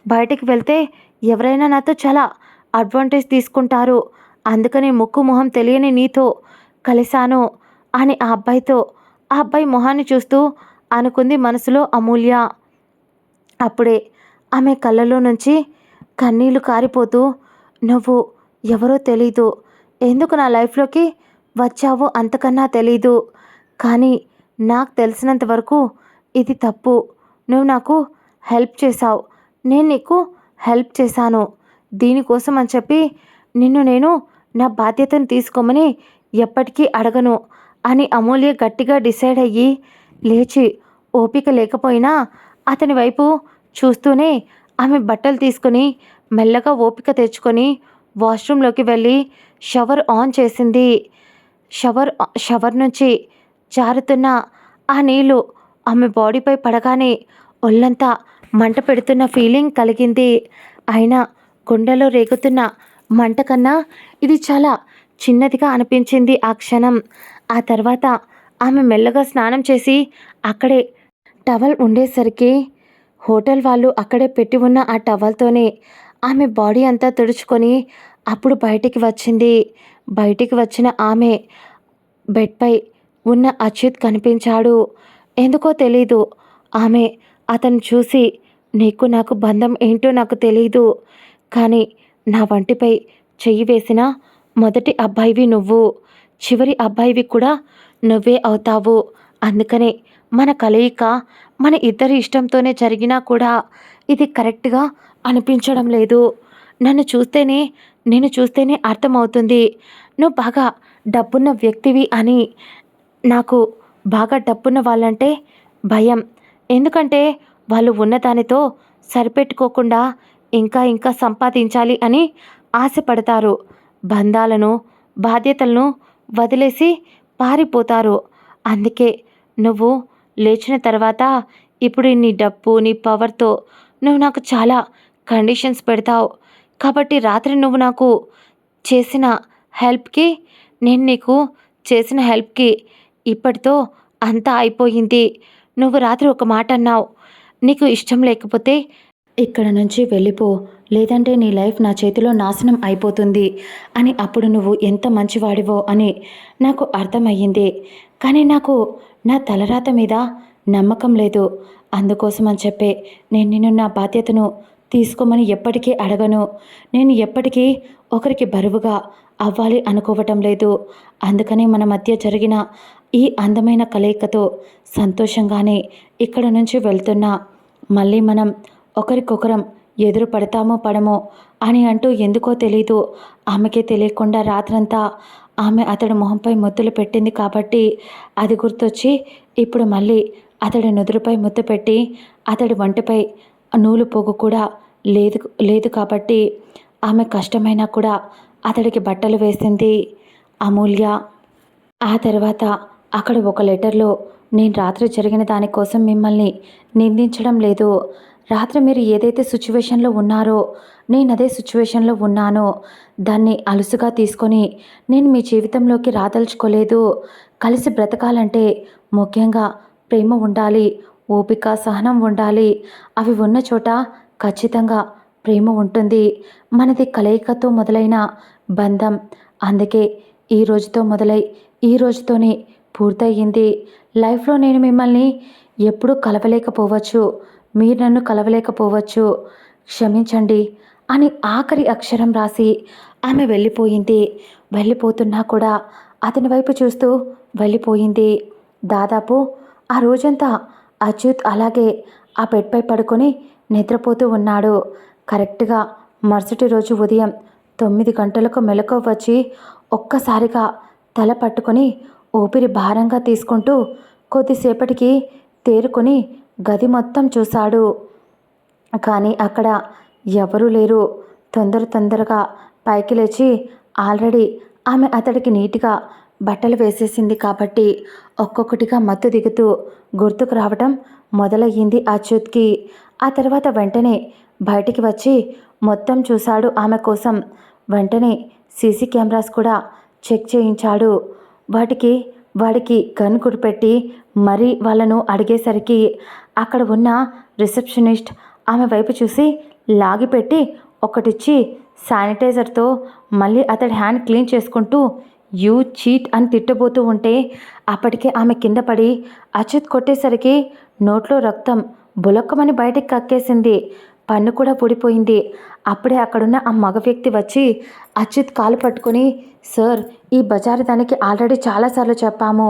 బయటికి వెళ్తే ఎవరైనా నాతో చాలా అడ్వాంటేజ్ తీసుకుంటారు. అందుకని ముక్కు మొహం తెలియని నీతో కలిశాను అని ఆ అబ్బాయి మొహాన్ని చూస్తూ అనుకుంది మనసులో అమూల్య. అప్పుడే ఆమె కళ్ళలో నుంచి కన్నీళ్లు కారిపోతూ, నువ్వు ఎవరో తెలీదు, ఎందుకు నా లైఫ్లోకి వచ్చావో అంతకన్నా తెలీదు. కానీ నాకు తెలిసినంత వరకు ఇది తప్పు. నువ్వు నాకు హెల్ప్ చేశావు, నేను నీకు హెల్ప్ చేశాను. దీనికోసం అని చెప్పి నిన్ను నేను నా బాధ్యతను తీసుకోమని ఎప్పటికీ అడగను అని అమూల్య గట్టిగా డిసైడ్ అయ్యి లేచి ఓపిక లేకపోయినా అతని వైపు చూస్తూనే ఆమె బట్టలు తీసుకుని మెల్లగా ఓపిక తెచ్చుకొని వాష్రూమ్లోకి వెళ్ళి షవర్ ఆన్ చేసింది. షవర్ నుంచి జారుతున్న ఆ నీళ్లు ఆమె బాడీపై పడగానే ఒళ్ళంతా మంట పెడుతున్న ఫీలింగ్ కలిగింది. అయినా గుండెలో రేగుతున్న మంట కన్నా ఇది చాలా చిన్నదిగా అనిపించింది ఆ క్షణం. ఆ తర్వాత ఆమె మెల్లగా స్నానం చేసి అక్కడే టవల్ ఉండేసరికి హోటల్ వాళ్ళు అక్కడే పెట్టి ఉన్న ఆ టవల్తోనే ఆమె బాడీ అంతా తుడుచుకొని అప్పుడు బయటికి వచ్చింది. బయటికి వచ్చిన ఆమె బెడ్పై ఉన్న అచ్యుత్ కనిపించాడు. ఎందుకో తెలీదు ఆమె అతను చూసి, నీకు నాకు బంధం ఏంటో నాకు తెలీదు, కానీ నా వంటిపై చెయ్యి వేసిన మొదటి అబ్బాయివి నువ్వు, చివరి అబ్బాయివి కూడా నువ్వే అవుతావు. అందుకనే మన కలయిక మన ఇద్దరి ఇష్టంతోనే జరిగినా కూడా ఇది కరెక్ట్గా అనిపించడం లేదు. నేను చూస్తేనే అర్థమవుతుంది నువ్వు బాగా డబ్బున్న వ్యక్తివి అని. నాకు బాగా డబ్బున్న వాళ్ళంటే భయం. ఎందుకంటే వాళ్ళు ఉన్నదానితో సరిపెట్టుకోకుండా ఇంకా సంపాదించాలి అని ఆశపడతారు. బంధాలను బాధ్యతలను వదిలేసి పారిపోతారు. అందుకే నువ్వు లేచిన తర్వాత ఇప్పుడు నీ డబ్బు, నీ పవర్‌తో నువ్వు నాకు చాలా కండిషన్స్ పెడతావు. కాబట్టి రాత్రి నువ్వు నాకు చేసిన హెల్ప్‌కి నేను నీకు చేసిన హెల్ప్‌కి ఇప్పటితో అంతా అయిపోయింది. నువ్వు రాత్రి ఒక మాట అన్నావు. నీకు ఇష్టం లేకపోతే ఇక్కడ నుంచి వెళ్ళిపో. లేదంటే నీ లైఫ్ నా చేతిలో నాశనం అయిపోతుంది అని అప్పుడు నువ్వు ఎంత మంచివాడివో అని నాకు అర్థమయ్యింది. కానీ నాకు నా తలరాత మీద నమ్మకం లేదు. అందుకోసం అని చెప్పే నేను నిన్ను నా బాధ్యతను తీసుకోమని ఎప్పటికీ అడగను. నేను ఎప్పటికీ ఒకరికి బరువుగా అవ్వాలి అనుకోవటం లేదు. అందుకని మన మధ్య జరిగిన ఈ అందమైన కలయికతో సంతోషంగానే ఇక్కడ నుంచి వెళ్తున్నా. మళ్ళీ మనం ఒకరికొకరం ఎదురు పడతామో పడమో అని అంటూ ఎందుకో తెలీదు ఆమెకే తెలియకుండా రాత్రంతా ఆమె అతడి మొహంపై ముద్దులు పెట్టింది కాబట్టి అది గుర్తొచ్చి ఇప్పుడు మళ్ళీ అతడి నుదురుపై ముద్దు పెట్టి అతడి వంటిపై నూలు పోగు కూడా లేదు లేదు కాబట్టి ఆమె కష్టమైనా కూడా అతడికి బట్టలు వేసింది అమూల్య. ఆ తర్వాత అక్కడ ఒక లెటర్లో నేను రాత్రి జరిగిన దానికోసం మిమ్మల్ని నిందించడం లేదు. రాత్రి మీరు ఏదైతే సిచ్యువేషన్లో ఉన్నారో నేను అదే సిచ్యువేషన్లో ఉన్నానో దాన్ని అలుసుగా తీసుకొని నేను మీ జీవితంలోకి రాదలుచుకోలేదు. కలిసి బ్రతకాలంటే ముఖ్యంగా ప్రేమ ఉండాలి, ఓపిక, సహనం ఉండాలి. అవి ఉన్న చోట ఖచ్చితంగా ప్రేమ ఉంటుంది. మనది కలయికతో మొదలైన బంధం. అందుకే ఈ రోజుతో మొదలై ఈ రోజుతోనే పూర్తయింది. లైఫ్లో నేను మిమ్మల్ని ఎప్పుడూ కలవలేకపోవచ్చు, మీరు నన్ను కలవలేకపోవచ్చు, క్షమించండి అని ఆఖరి అక్షరం రాసి ఆమె వెళ్ళిపోయింది. వెళ్ళిపోతున్నా కూడా అతని వైపు చూస్తూ వెళ్ళిపోయింది. దాదాపు ఆ రోజంతా అచ్యుత్ అలాగే ఆ బెడ్పై పడుకొని నిద్రపోతూ ఉన్నాడు. కరెక్ట్గా మరుసటి రోజు ఉదయం 9 గంటలకు మెలకువ వచ్చి ఒక్కసారిగా తల పట్టుకొని ఊపిరి భారంగా తీసుకుంటూ కొద్దిసేపటికి తేరుకొని గది మొత్తం చూశాడు. కానీ అక్కడ ఎవరూ లేరు. తొందరగా పైకి లేచి ఆల్రెడీ ఆమె అతడికి నీట్గా బట్టలు వేసేసింది కాబట్టి ఒక్కొక్కటిగా మత్తు దిగుతూ గుర్తుకు రావటం మొదలయ్యింది అచ్యుత్కి. ఆ తర్వాత వెంటనే బయటికి వచ్చి మొత్తం చూశాడు ఆమె కోసం. వెంటనే సీసీ కెమెరాస్ కూడా చెక్ చేయించాడు. వాడికి గన్ కుడిపెట్టి మరీ వాళ్ళను అడిగేసరికి అక్కడ ఉన్న రిసెప్షనిస్ట్ ఆమె వైపు చూసి లాగిపెట్టి ఒకటిచ్చి శానిటైజర్తో మళ్ళీ అతడి హ్యాండ్ క్లీన్ చేసుకుంటూ యూ చీట్ అని తిట్టబోతూ ఉంటే అప్పటికే ఆమె కింద పడి అచ్యుత్ కొట్టేసరికి నోట్లో రక్తం బులక్కమని బయటికి కక్కేసింది. పన్ను కూడా ఊడిపోయింది. అప్పుడే అక్కడున్న ఆ మగ వ్యక్తి వచ్చి అచ్యుత్ కాలు పట్టుకొని, సార్, ఈ బజారు దానికి ఆల్రెడీ చాలాసార్లు చెప్పాము.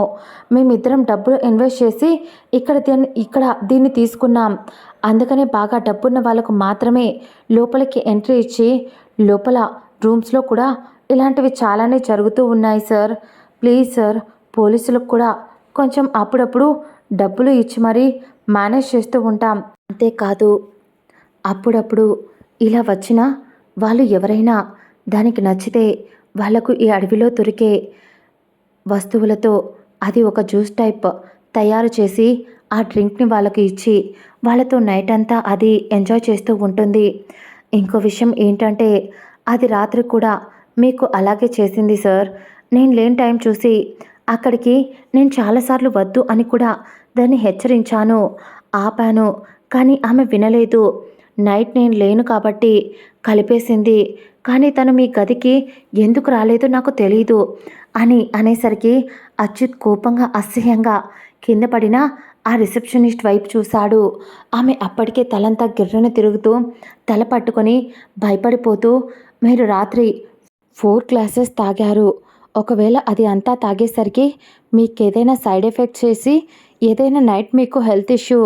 మేమిద్దరం డబ్బులు ఇన్వెస్ట్ చేసి ఇక్కడ దీన్ని తీసుకున్నాం. అందుకనే బాగా డబ్బున్న వాళ్ళకు మాత్రమే లోపలికి ఎంట్రీ ఇచ్చి లోపల రూమ్స్లో కూడా ఇలాంటివి చాలానే జరుగుతూ ఉన్నాయి సార్. ప్లీజ్ సార్, పోలీసులకు కూడా కొంచెం అప్పుడప్పుడు డబ్బులు ఇచ్చి మరీ మేనేజ్ చేస్తూ ఉంటాం. అంతేకాదు అప్పుడప్పుడు ఇలా వచ్చిన వాళ్ళు ఎవరైనా దానికి నచ్చితే వాళ్లకు ఈ అడవిలో దొరికే వస్తువులతో అది ఒక జ్యూస్ టైప్ తయారు చేసి ఆ డ్రింక్ని వాళ్ళకి ఇచ్చి వాళ్ళతో నైట్ అంతా అది ఎంజాయ్ చేస్తూ ఉంటుంది. ఇంకో విషయం ఏంటంటే అది రాత్రి కూడా మీకు అలాగే చేసింది సార్. నేను లేని టైం చూసి అక్కడికి నేను చాలాసార్లు వద్దు అని కూడా దాన్ని హెచ్చరించాను, ఆపాను. కానీ ఆమె వినలేదు. నైట్ నేను లేను కాబట్టి కలిపేసింది. కానీ తను మీ గదికి ఎందుకు రాలేదో నాకు తెలీదు అని అనేసరికి అచ్యుత్ కోపంగా అసహ్యంగా కింద పడిన ఆ రిసెప్షనిస్ట్ వైపు చూశాడు. ఆమె అప్పటికే తలంతా గిర్రన తిరుగుతూ తల పట్టుకొని భయపడిపోతూ, మీరు రాత్రి 4 గ్లాసెస్ తాగారు. ఒకవేళ అది అంతా తాగేసరికి మీకేదైనా సైడ్ ఎఫెక్ట్ చేసి ఏదైనా నైట్ మీకు హెల్త్ ఇష్యూ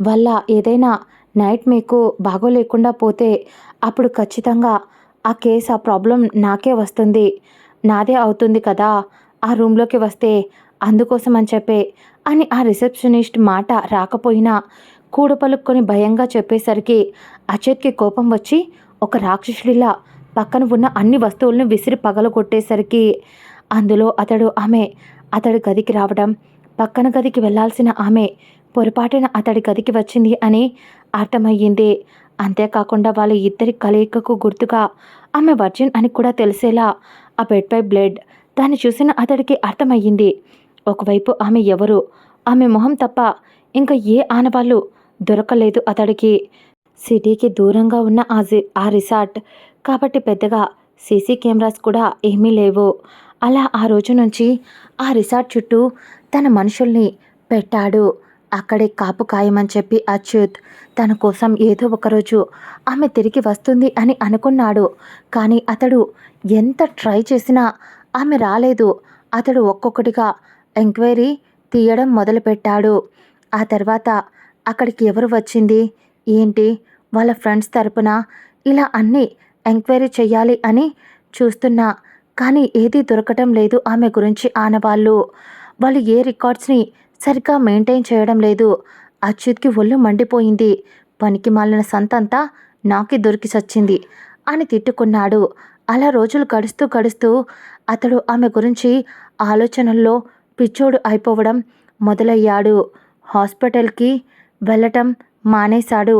వల్ల ఏదైనా నైట్ మీకు బాగోలేకుండా పోతే అప్పుడు ఖచ్చితంగా ఆ కేసు, ఆ ప్రాబ్లం నాకే వస్తుంది, నాదే అవుతుంది కదా ఆ రూమ్లోకి వస్తే. అందుకోసం అని చెప్పే అని ఆ రిసెప్షనిస్ట్ మాట రాకపోయినా కూడపలుక్కొని భయంగా చెప్పేసరికి అచ్యుత్కి కోపం వచ్చి ఒక రాక్షసుడిలా పక్కన ఉన్న అన్ని వస్తువులను విసిరి పగలగొట్టేసరికి అందులో అతడి గదికి రావడం, పక్కన గదికి వెళ్లాల్సిన ఆమె పొరపాటున అతడి గదికి వచ్చింది అని అర్థమయ్యింది. అంతేకాకుండా వాళ్ళ ఇద్దరి కలయికకు గుర్తుగా ఆమె వర్జిన్ అని కూడా తెలిసేలా ఆ బెడ్పై బ్లడ్. దాన్ని చూసిన అతడికి అర్థమయ్యింది. ఒకవైపు ఆమె ఎవరు, ఆమె మొహం తప్ప ఇంకా ఏ ఆనవాళ్ళు దొరకలేదు అతడికి. సిటీకి దూరంగా ఉన్న ఆ రిసార్ట్ కాబట్టి పెద్దగా సీసీ కెమెరాస్ కూడా ఏమీ లేవు. అలా ఆ రోజు నుంచి ఆ రిసార్ట్ చుట్టూ తన మనుషుల్ని పెట్టాడు. అక్కడే కాపు కాయమని చెప్పి అచ్యుత్ తన కోసం ఏదో ఒకరోజు ఆమె తిరిగి వస్తుంది అని అనుకున్నాడు. కానీ అతడు ఎంత ట్రై చేసినా ఆమె రాలేదు. అతడు ఒక్కొక్కటిగా ఎంక్వైరీ తీయడం మొదలుపెట్టాడు. ఆ తర్వాత అక్కడికి ఎవరు వచ్చింది ఏంటి, వాళ్ళ ఫ్రెండ్స్ తరపున ఇలా అన్నీ ఎంక్వైరీ చెయ్యాలి అని చూస్తున్నా కానీ ఏదీ దొరకటం లేదు. ఆమె గురించి ఆనవాళ్ళు వాళ్ళు ఏ రికార్డ్స్ని సరిగ్గా మెయింటైన్ చేయడం లేదు. అచ్యుత్కి ఒళ్ళు మండిపోయింది. పనికి మాలిన సంతంతా నాకి దొరికి సచ్చింది అని తిట్టుకున్నాడు. అలా రోజులు గడుస్తూ గడుస్తూ అతడు ఆమె గురించి ఆలోచనల్లో పిచ్చోడు అయిపోవడం మొదలయ్యాడు. హాస్పిటల్కి వెళ్ళటం మానేశాడు.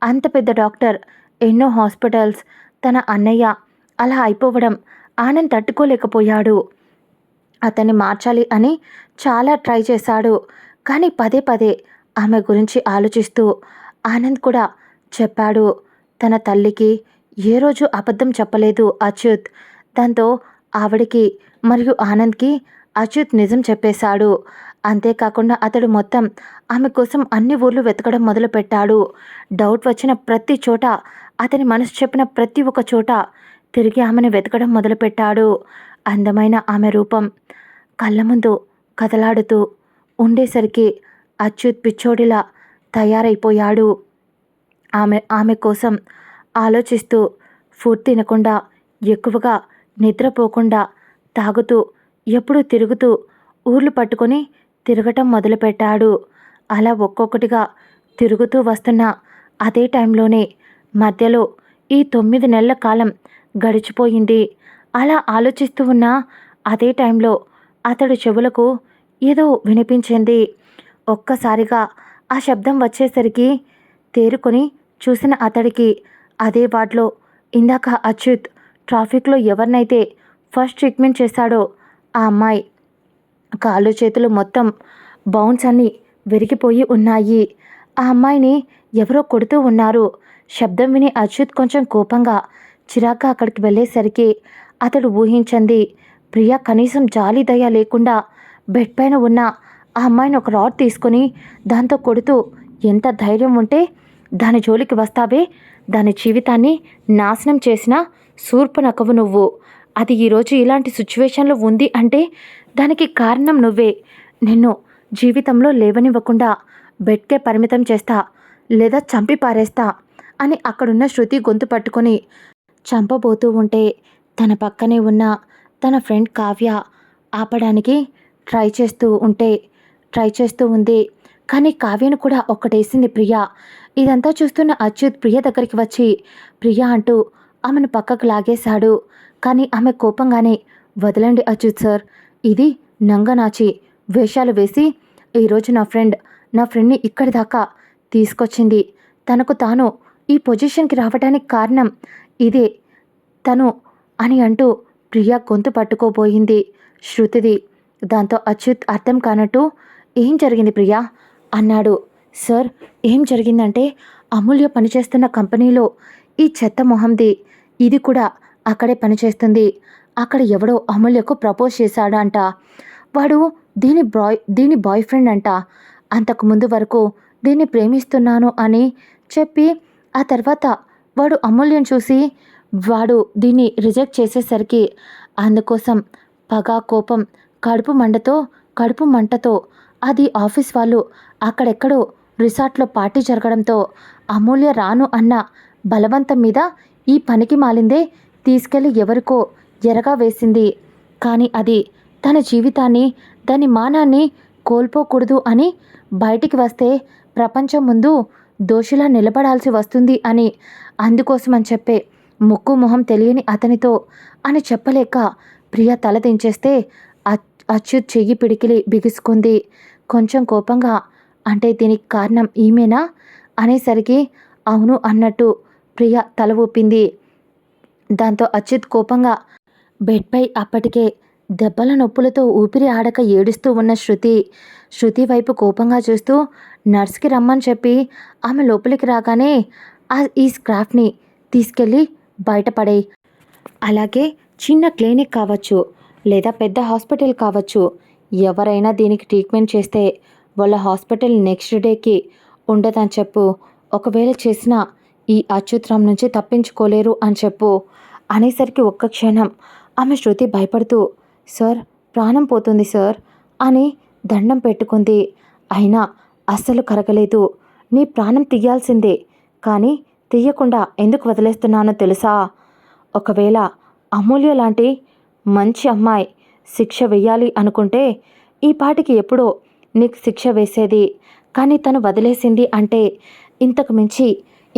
అంత పెద్ద డాక్టర్, ఎన్నో హాస్పిటల్స్, తన అన్నయ్య అలా అయిపోవడం ఆనంద్ తట్టుకోలేకపోయాడు. అతన్ని మార్చాలి అని చాలా ట్రై చేశాడు. కానీ పదే పదే ఆమె గురించి ఆలోచిస్తూ ఆనంద్ కూడా చెప్పాడు. తన తల్లికి ఏ రోజు అబద్ధం చెప్పలేదు అచ్యుత్. దాంతో ఆవిడికి మరియు ఆనంద్కి అచ్యుత్ నిజం చెప్పేశాడు. అంతేకాకుండా అతడు మొత్తం ఆమె కోసం అన్ని ఊర్లు వెతకడం మొదలుపెట్టాడు. డౌట్ వచ్చిన ప్రతి చోట, అతని మనసు చెప్పిన ప్రతి ఒక్క చోట తిరిగి ఆమెను వెతకడం మొదలుపెట్టాడు. అందమైన ఆమె రూపం కళ్ళ ముందు కదలాడుతూ ఉండేసరికి అచ్యుత్ పిచ్చోడిలా తయారైపోయాడు. ఆమె కోసం ఆలోచిస్తూ ఫుడ్ తినకుండా, ఎక్కువగా నిద్రపోకుండా, తాగుతూ, ఎప్పుడూ తిరుగుతూ ఊర్లు పట్టుకొని తిరగటం మొదలుపెట్టాడు. అలా ఒక్కొక్కటిగా తిరుగుతూ వస్తున్న అదే టైంలోనే మధ్యలో ఈ 9 నెలల కాలం గడిచిపోయింది. అలా ఆలోచిస్తూ ఉన్న అదే టైంలో అతడు చెవులకు ఏదో వినిపించింది. ఒక్కసారిగా ఆ శబ్దం వచ్చేసరికి తేరుకొని చూసిన అతడికి అదే వార్డులో ఇందాక అచ్యుత్ ట్రాఫిక్లో ఎవరినైతే ఫస్ట్ ట్రీట్మెంట్ చేశాడో ఆ అమ్మాయి కాళ్ళు చేతులు మొత్తం బౌన్స్ అన్నీ విరిగిపోయి ఉన్నాయి. ఆ అమ్మాయిని ఎవరో కొడుతూ ఉన్నారు. శబ్దం విని అచ్యుత్ కొంచెం కోపంగా చిరాగ్గా అక్కడికి వెళ్ళేసరికి అతడు ఊహించింది ప్రియా కనీసం జాలి దయ లేకుండా బెడ్ పైన ఉన్న ఆ అమ్మాయిని ఒక రాడ్ తీసుకొని దాంతో కొడుతూ, ఎంత ధైర్యం ఉంటే దాని జోలికి వస్తావే, దాని జీవితాన్ని నాశనం చేసిన శూర్పణఖవు నువ్వు. అది ఈరోజు ఇలాంటి సిచ్యువేషన్లో ఉంది అంటే దానికి కారణం నువ్వే. నిన్ను జీవితంలో లేవనివ్వకుండా బెడ్కే పరిమితం చేస్తా లేదా చంపి పారేస్తా అని అక్కడున్న శృతి గొంతు పట్టుకొని చంపబోతూ ఉంటే తన పక్కనే ఉన్న తన ఫ్రెండ్ కావ్య ఆపడానికి ట్రై చేస్తూ ఉంది. కానీ కావ్యను కూడా ఒక్కటేసింది ప్రియ. ఇదంతా చూస్తున్న అచ్యుత్ ప్రియ దగ్గరికి వచ్చి ప్రియ అంటూ ఆమెను పక్కకు లాగేశాడు. కానీ ఆమె కోపంగానే, వదలండి అచ్యుత్ సార్, ఇది నంగనాచి వేషాలు వేసి ఈరోజు నా ఫ్రెండ్ని ఇక్కడి దాకా తీసుకొచ్చింది. తనకు తాను ఈ పొజిషన్కి రావడానికి కారణం ఇదే తను అని అంటూ ప్రియ గొంతు పట్టుకోబోయింది శృతిది. దాంతో అచ్యుత్ అర్థం కానట్టు, ఏం జరిగింది ప్రియా అన్నాడు. సార్, ఏం జరిగిందంటే అమూల్య పనిచేస్తున్న కంపెనీలో ఈ చెత్త మొహంది ఇది కూడా అక్కడే పనిచేస్తుంది. అక్కడ ఎవడో అమూల్యకు ప్రపోజ్ చేశాడంట. వాడు దీని బాయ్ ఫ్రెండ్ అంట. అంతకుముందు వరకు దీన్ని ప్రేమిస్తున్నాను అని చెప్పి ఆ తర్వాత వాడు అమూల్యం చూసి వాడు దీన్ని రిజెక్ట్ చేసేసరికి అందుకోసం పగ, కోపం, కడుపు మంటతో అది ఆఫీస్ వాళ్ళు అక్కడెక్కడో రిసార్ట్లో పార్టీ జరగడంతో అమూల్య రాను అన్న బలవంతం మీద ఈ పనికి మాలిందే తీసుకెళ్లి ఎవరికో ఎరగా వేసింది. కానీ అది తన జీవితాన్ని, దాని మానాన్ని కోల్పోకూడదు అని బయటికి వస్తే ప్రపంచం ముందు దోషిలా నిలబడాల్సి వస్తుంది అని, అందుకోసమని చెప్పే ముక్కు మొహం తెలియని అతనితో అని చెప్పలేక ప్రియ తల దించేస్తే అచ్యుత్ చెయ్యి పిడికిలి బిగుసుకుంది. కొంచెం కోపంగా, అంటే దీనికి కారణం ఈమెనా అనేసరికి అవును అన్నట్టు ప్రియ తల ఊపింది. దాంతో అచ్యుత్ కోపంగా బెడ్పై అప్పటికే దెబ్బల నొప్పులతో ఊపిరి ఆడక ఏడుస్తూ ఉన్న శృతి వైపు కోపంగా చూస్తూ నర్స్కి రమ్మని చెప్పి ఆమె లోపలికి రాగానే ఈ స్క్రాఫ్ని తీసుకెళ్ళి బయటపడేయి. అలాగే చిన్న క్లినిక్ కావచ్చు లేదా పెద్ద హాస్పిటల్ కావచ్చు, ఎవరైనా దీనికి ట్రీట్మెంట్ చేస్తే వాళ్ళ హాస్పిటల్ నెక్స్ట్ డేకి ఉండదని చెప్పు. ఒకవేళ చేసినా ఈ అచ్యుత్రామ్ నుంచి తప్పించుకోలేరు అని చెప్పు అనేసరికి ఒక్క క్షణం ఆమె శృతి భయపడుతూ సార్ ప్రాణం పోతుంది సార్ అని దండం పెట్టుకుంది. అయినా అస్సలు కరగలేదు. నీ ప్రాణం తీయాల్సిందే, కానీ తీయకుండా ఎందుకు వదిలేస్తున్నానో తెలుసా? ఒకవేళ అమూల్య లాంటి మంచి అమ్మాయి శిక్ష వెయ్యాలి అనుకుంటే ఈ పాటికి ఎప్పుడో నీకు శిక్ష వేసేది. కానీ తను వదిలేసింది అంటే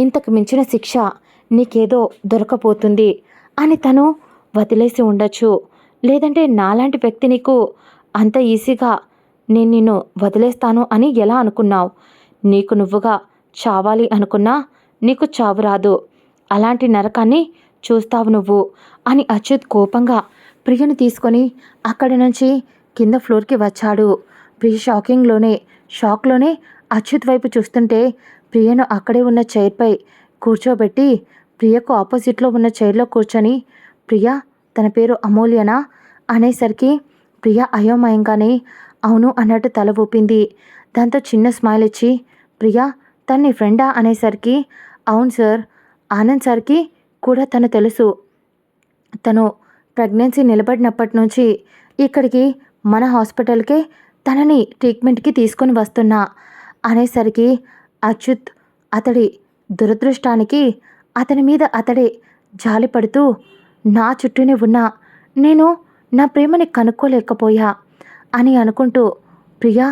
ఇంతకు మించిన శిక్ష నీకేదో దొరకపోతుంది అని తను వదిలేసి ఉండొచ్చు. లేదంటే నాలాంటి వ్యక్తి నీకు అంత ఈజీగా నేను నిన్ను వదిలేస్తాను అని ఎలా అనుకున్నావు? నీకు నువ్వుగా చావాలి అనుకున్నా నీకు చావు రాదు. అలాంటి నరకాన్ని చూస్తావు నువ్వు అని అచ్యుత్ కోపంగా ప్రియను తీసుకొని అక్కడి నుంచి కింద ఫ్లోర్కి వచ్చాడు. ప్రియ షాక్లోనే అచ్యుత్ వైపు చూస్తుంటే ప్రియను అక్కడే ఉన్న చైర్పై కూర్చోబెట్టి ప్రియకు ఆపోజిట్లో ఉన్న చైర్లో కూర్చొని ప్రియ తన పేరు అమూల్యనా అనేసరికి ప్రియ అయోమయంగానే అవును అన్నట్టు తల ఊపింది. దాంతో చిన్న స్మైల్ ఇచ్చి ప్రియ తన్ని ఫ్రెండా అనేసరికి అవును సార్, ఆనంద్ సార్కి కూడా తను తెలుసు. తను ప్రెగ్నెన్సీ నిలబడినప్పటి నుంచి ఇక్కడికి మన హాస్పిటల్కే తనని ట్రీట్మెంట్కి తీసుకొని వస్తున్నా అనేసరికి అచ్యుత్ అతడి దురదృష్టానికి అతని మీద అతడే జాలిపడుతూ నా చుట్టూనే ఉన్నా నేను నా ప్రేమని కనుక్కోలేకపోయా అని అనుకుంటూ ప్రియా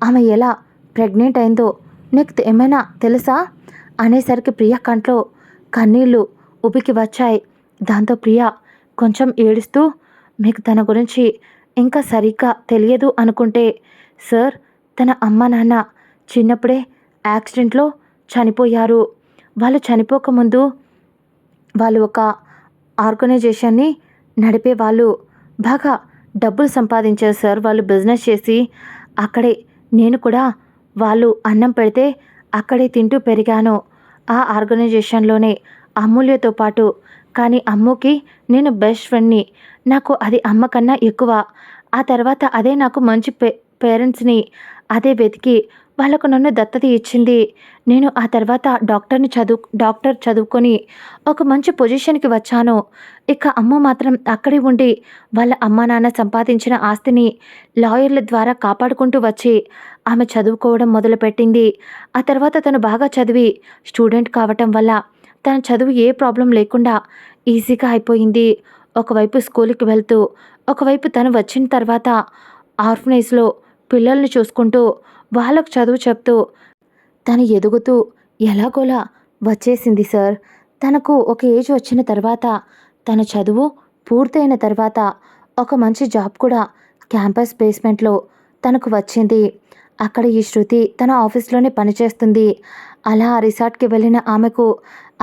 ఆమె ఎలా ప్రెగ్నెంట్ అయిందో నీకు ఏమైనా తెలుసా అనేసరికి ప్రియ కంట్లో కన్నీళ్ళు ఉబికి వచ్చాయి. దాంతో ప్రియ కొంచెం ఏడుస్తూ మీకు తన గురించి ఇంకా సరిగ్గా తెలియదు అనుకుంటే సార్, తన అమ్మ నాన్న చిన్నప్పుడే యాక్సిడెంట్లో చనిపోయారు. వాళ్ళు చనిపోకముందు వాళ్ళు ఒక ఆర్గనైజేషన్ని నడిపేవాళ్ళు. బాగా డబ్బులు సంపాదించారు సార్ వాళ్ళు బిజినెస్ చేసి. అక్కడే నేను కూడా వాళ్ళు అన్నం పెడితే అక్కడే తింటూ పెరిగాను. ఆ ఆర్గనైజేషన్లోనే అమూల్యతో పాటు. కానీ అమ్ముకి నేను బెస్ట్ ఫ్రెండ్ని. నాకు అది అమ్మ కన్నా ఎక్కువ. ఆ తర్వాత అదే నాకు మంచి పేరెంట్స్ని అదే వెతికి వాళ్ళకు నన్ను దత్తత ఇచ్చింది. నేను ఆ తర్వాత డాక్టర్ చదువుకొని ఒక మంచి పొజిషన్కి వచ్చాను. ఇక అమ్మ మాత్రం అక్కడే ఉండి వాళ్ళ అమ్మ నాన్న సంపాదించిన ఆస్తిని లాయర్ల ద్వారా కాపాడుకుంటూ వచ్చి ఆమె చదువుకోవడం మొదలుపెట్టింది. ఆ తర్వాత తను బాగా చదివి స్టూడెంట్ కావటం వల్ల తన చదువు ఏ ప్రాబ్లం లేకుండా ఈజీగా అయిపోయింది. ఒకవైపు స్కూల్కి వెళ్తూ, ఒకవైపు తను వచ్చిన తర్వాత ఆర్ఫనేజ్లో పిల్లల్ని చూసుకుంటూ వాళ్ళకు చదువు చెప్తూ తను ఎదుగుతూ ఎలాగోలా వచ్చేసింది సార్. తనకు ఒక ఏజ్ వచ్చిన తర్వాత తన చదువు పూర్తయిన తర్వాత ఒక మంచి జాబ్ కూడా క్యాంపస్ ప్లేస్మెంట్లో తనకు వచ్చింది. అక్కడ ఈ శృతి తన ఆఫీస్లోనే పనిచేస్తుంది. అలా ఆ రిసార్ట్కి వెళ్ళిన ఆమెకు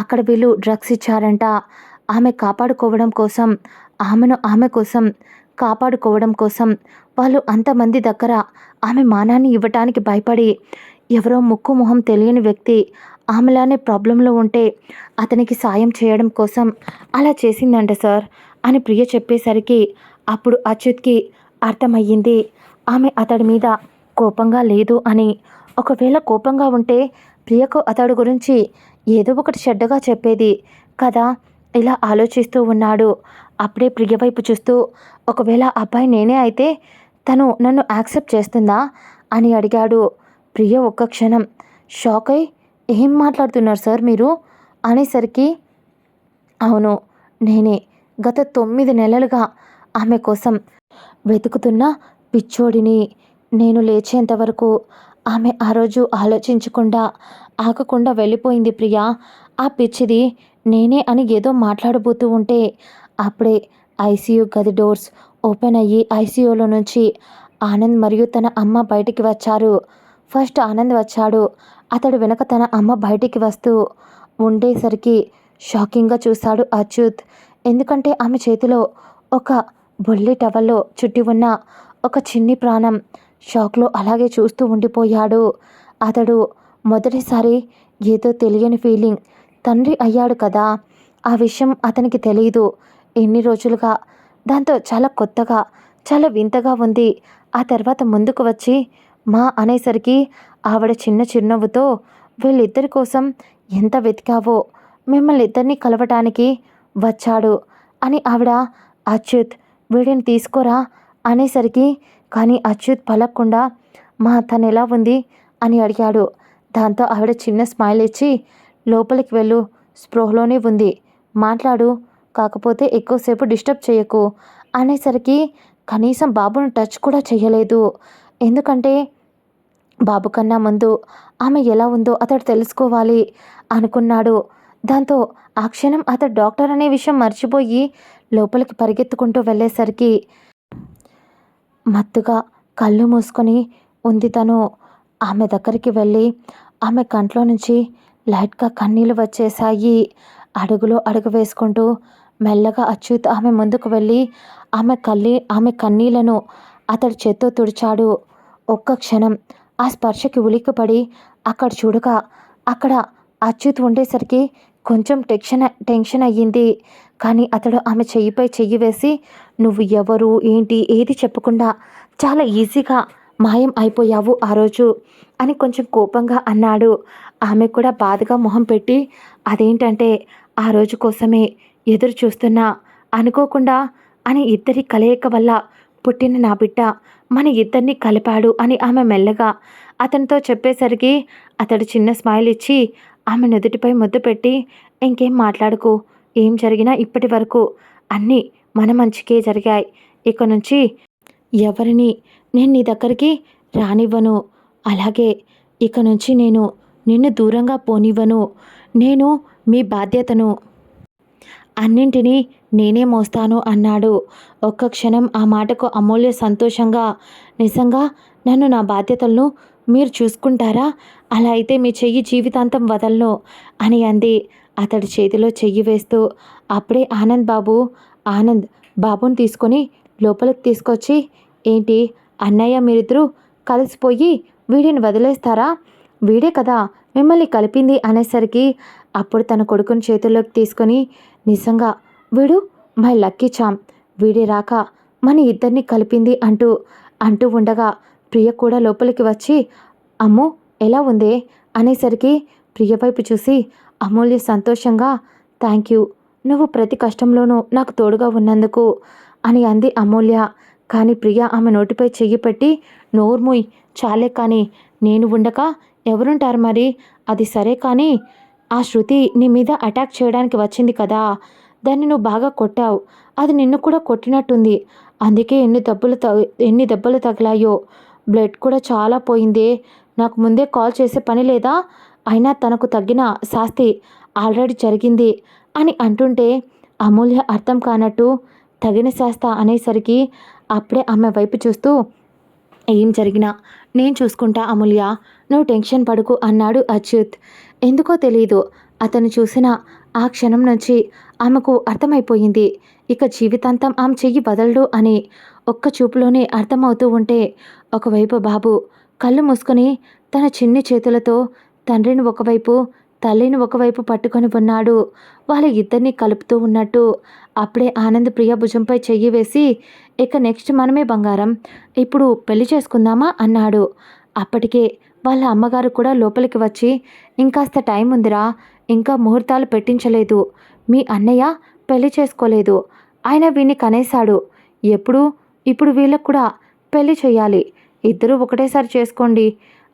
అక్కడ వీళ్ళు డ్రగ్స్ ఇచ్చారంట. ఆమె కోసం కాపాడుకోవడం కోసం వాళ్ళు అంతమంది దగ్గర ఆమె మానాన్ని ఇవ్వటానికి భయపడి ఎవరో ముక్కు మొహం తెలియని వ్యక్తి ఆమెలానే ప్రాబ్లంలో ఉంటే అతనికి సాయం చేయడం కోసం అలా చేసిందంట సార్ అని ప్రియ చెప్పేసరికి అప్పుడు అచ్యుత్కి అర్థమయ్యింది ఆమె అతడి మీద కోపంగా లేదు అని. ఒకవేళ కోపంగా ఉంటే ప్రియకు అతడి గురించి ఏదో ఒకటి చెడ్డగా చెప్పేది కదా. ఇలా ఆలోచిస్తూ ఉన్నాడు. అప్పుడే ప్రియ వైపు చూస్తూ ఒకవేళ అబ్బాయి నేనే అయితే తను నన్ను యాక్సెప్ట్ చేస్తుందా అని అడిగాడు. ప్రియ ఒక్క క్షణం షాక్ అయి ఏం మాట్లాడుతున్నారు సార్ మీరు అనేసరికి అవును నేనే గత 9 నెలలుగా ఆమె కోసం వెతుకుతున్న పిచ్చోడిని. నేను లేచేంత వరకు ఆమె ఆ రోజు ఆగకుండా వెళ్ళిపోయింది ప్రియా. ఆ పిచ్చిది నేనే అని ఏదో మాట్లాడబోతూ ఉంటే అప్పుడే ఐసీయూ గది డోర్స్ ఓపెన్ అయ్యి ఐసీయూలో నుంచి ఆనంద్ మరియు తన అమ్మ బయటికి వచ్చారు. ఫస్ట్ ఆనంద్ వచ్చాడు. అతడు వెనక తన అమ్మ బయటికి వస్తూ ఉండేసరికి షాకింగ్గా చూశాడు అచ్యుత్. ఎందుకంటే ఆమె చేతిలో ఒక బొల్లి టవల్లో చుట్టి ఉన్న ఒక చిన్ని ప్రాణం. షాక్లో అలాగే చూస్తూ ఉండిపోయాడు. అతడు మొదటిసారి ఏదో తెలియని ఫీలింగ్. తండ్రి అయ్యాడు కదా, ఆ విషయం అతనికి తెలియదు ఎన్ని రోజులుగా. దాంతో చాలా కొత్తగా, చాలా వింతగా ఉంది. ఆ తర్వాత ముందుకు వచ్చి మా అనేసరికి ఆవిడ చిన్న చిరునవ్వుతో వీళ్ళిద్దరి కోసం ఎంత వెతికావో, మిమ్మల్ని ఇద్దరిని కలవటానికి వచ్చాడు అని ఆవిడ అచ్యుత్ వీడిని తీసుకోరా అనేసరికి, కానీ అచ్యుత్ పలక్కుండా మా తను ఎలా ఉంది అని అడిగాడు. దాంతో ఆవిడ చిన్న స్మైల్ ఇచ్చి లోపలికి వెళ్ళు, స్పృహలోనే ఉంది, మాట్లాడు, కాకపోతే ఎక్కువసేపు డిస్టర్బ్ చేయకు అనేసరికి కనీసం బాబును టచ్ కూడా చేయలేదు. ఎందుకంటే బాబు కన్నా ముందు ఆమె ఎలా ఉందో అతడు తెలుసుకోవాలి అనుకున్నాడు. దాంతో ఆ క్షణం అతడు డాక్టర్ అనే విషయం మర్చిపోయి లోపలికి పరిగెత్తుకుంటూ వెళ్ళేసరికి మత్తుగా కళ్ళు మూసుకొని ఉంది తను. ఆమె దగ్గరికి వెళ్ళి ఆమె కంట్లో నుంచి లైట్గా కన్నీళ్ళు వచ్చేశాయి. అడుగులో అడుగు వేసుకుంటూ మెల్లగా అచ్యుత్ ఆమె ముందుకు వెళ్ళి ఆమె కన్నీళ్లను అతడి చేత్తో తుడిచాడు. ఒక్క క్షణం ఆ స్పర్శకి ఉలిక్కిపడి అక్కడ చూడగా అక్కడ అచ్యుత్ ఉండేసరికి కొంచెం టెన్షన్ అయ్యింది. కానీ అతడు ఆమె చెయ్యిపై చెయ్యి వేసి నువ్వు ఎవరు ఏంటి ఏది చెప్పకుండా చాలా ఈజీగా మాయం అయిపోయావు ఆ రోజు అని కొంచెం కోపంగా అన్నాడు. ఆమె కూడా బాధగా మొహం పెట్టి అదేంటంటే ఆ రోజు కోసమే ఎదురు చూస్తున్నా, అనుకోకుండా అని ఇద్దరి కలయిక వల్ల పుట్టిన నా బిడ్డ మన ఇద్దరిని కలిపాడు అని ఆమె మెల్లగా అతనితో చెప్పేసరికి అతడు చిన్న స్మైల్ ఇచ్చి ఆమె నుదుటిపై ముద్దు పెట్టి ఇంకేం మాట్లాడుకు, ఏం జరిగినా ఇప్పటి వరకు అన్నీ మన మంచికే జరిగాయి, ఇక నుంచి ఎవరిని నేను నీ దగ్గరికి రానివ్వను, అలాగే ఇక నుంచి నేను నిన్ను దూరంగా పోనివ్వను, నేను మీ బాధ్యతను అన్నింటినీ నేనే మోస్తాను అన్నాడు. ఒక్క క్షణం ఆ మాటకు అమూల్య సంతోషంగా నిజంగా నన్ను నా బాధ్యతలను మీరు చూసుకుంటారా, అలా అయితే మీ చెయ్యి జీవితాంతం వదలను అని అంది అతడి చేతిలో చెయ్యి వేస్తూ. అప్పుడే ఆనంద్ బాబుని తీసుకొని లోపలికి తీసుకొచ్చి ఏంటి అన్నయ్య మీరిద్దరూ కలిసిపోయి వీడిని వదిలేస్తారా, వీడే కదా మిమ్మల్ని కలిపింది అనేసరికి అప్పుడు తన కొడుకుని చేతుల్లోకి తీసుకొని నిజంగా వీడు మై లక్కీ చామ్, వీడి రాక మన ఇద్దరిని కలిపింది అంటూ ఉండగా ప్రియ కూడా లోపలికి వచ్చి అమ్ము ఎలా ఉందే అనేసరికి ప్రియ వైపు చూసి అమూల్య సంతోషంగా థ్యాంక్ యూ, నువ్వు ప్రతి కష్టంలోనూ నాకు తోడుగా ఉన్నందుకు అని అంది అమూల్య. కానీ ప్రియ ఆమె నోటిపై చెయ్యి పెట్టి నోర్ముయ్ చాలే, కానీ నేను ఉండక ఎవరుంటారు మరి, అది సరే కానీ ఆ శృతి నీ మీద అటాక్ చేయడానికి వచ్చింది కదా, దాన్ని నువ్వు బాగా కొట్టావు, అది నిన్ను కూడా కొట్టినట్టుంది, అందుకే ఎన్ని దెబ్బలు తగిలాయో, బ్లడ్ కూడా చాలా పోయిందే, నాకు ముందే కాల్ చేసే పని లేదా, అయినా తనకు తగ్గిన శాస్తి ఆల్రెడీ జరిగింది అని అంటుంటే అమూల్య అర్థం కానట్టు తగిన శాస్త అనేసరికి అప్పుడే ఆమె వైపు చూస్తూ ఏం జరిగినా నేను చూసుకుంటా అమూల్య, నువ్వు టెన్షన్ పడుకు అన్నాడు అచ్యుత్. ఎందుకో తెలీదు అతను చూసిన ఆ క్షణం నుంచి ఆమెకు అర్థమైపోయింది ఇక జీవితాంతం ఆమె చెయ్యి వదలడు అని. ఒక్క చూపులోనే అర్థమవుతూ ఉంటే ఒకవైపు బాబు కళ్ళు మూసుకొని తన చిన్ని చేతులతో తండ్రిని ఒకవైపు తల్లిని ఒకవైపు పట్టుకొని ఉన్నాడు. వాళ్ళ ఇద్దరిని కలుపుతూ ఉన్నట్టు. అప్పుడే ఆనంద్ ప్రియ భుజంపై చెయ్యి వేసి ఇక నెక్స్ట్ మనమే బంగారం, ఇప్పుడు పెళ్లి చేసుకుందామా అన్నాడు. అప్పటికే వాళ్ళ అమ్మగారు కూడా లోపలికి వచ్చి ఇంకాస్త టైం ఉందిరా, ఇంకా ముహూర్తాలు పెట్టించలేదు, మీ అన్నయ్య పెళ్లి చేసుకోలేదు, ఆయన వీణ్ణి కనేశాడు, ఇప్పుడు వీళ్ళకు కూడా పెళ్లి చేయాలి, ఇద్దరూ ఒకటేసారి చేసుకోండి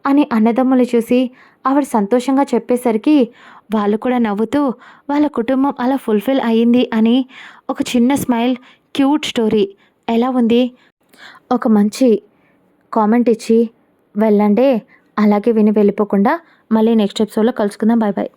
అని అన్నదమ్ములు చూసి ఆవిడ సంతోషంగా చెప్పేసరికి వాళ్ళు కూడా నవ్వుతూ వాళ్ళ కుటుంబం అలా ఫుల్ఫిల్ అయ్యింది అని ఒక చిన్న స్మైల్, క్యూట్ స్టోరీ ఎలా ఉంది ఒక మంచి కామెంట్ ఇచ్చి వెళ్ళండి. అలాగే విని వెళ్ళిపోకుండా మళ్ళీ నెక్స్ట్ ఎపిసోడ్లో కలుసుకుందాం. Bye bye.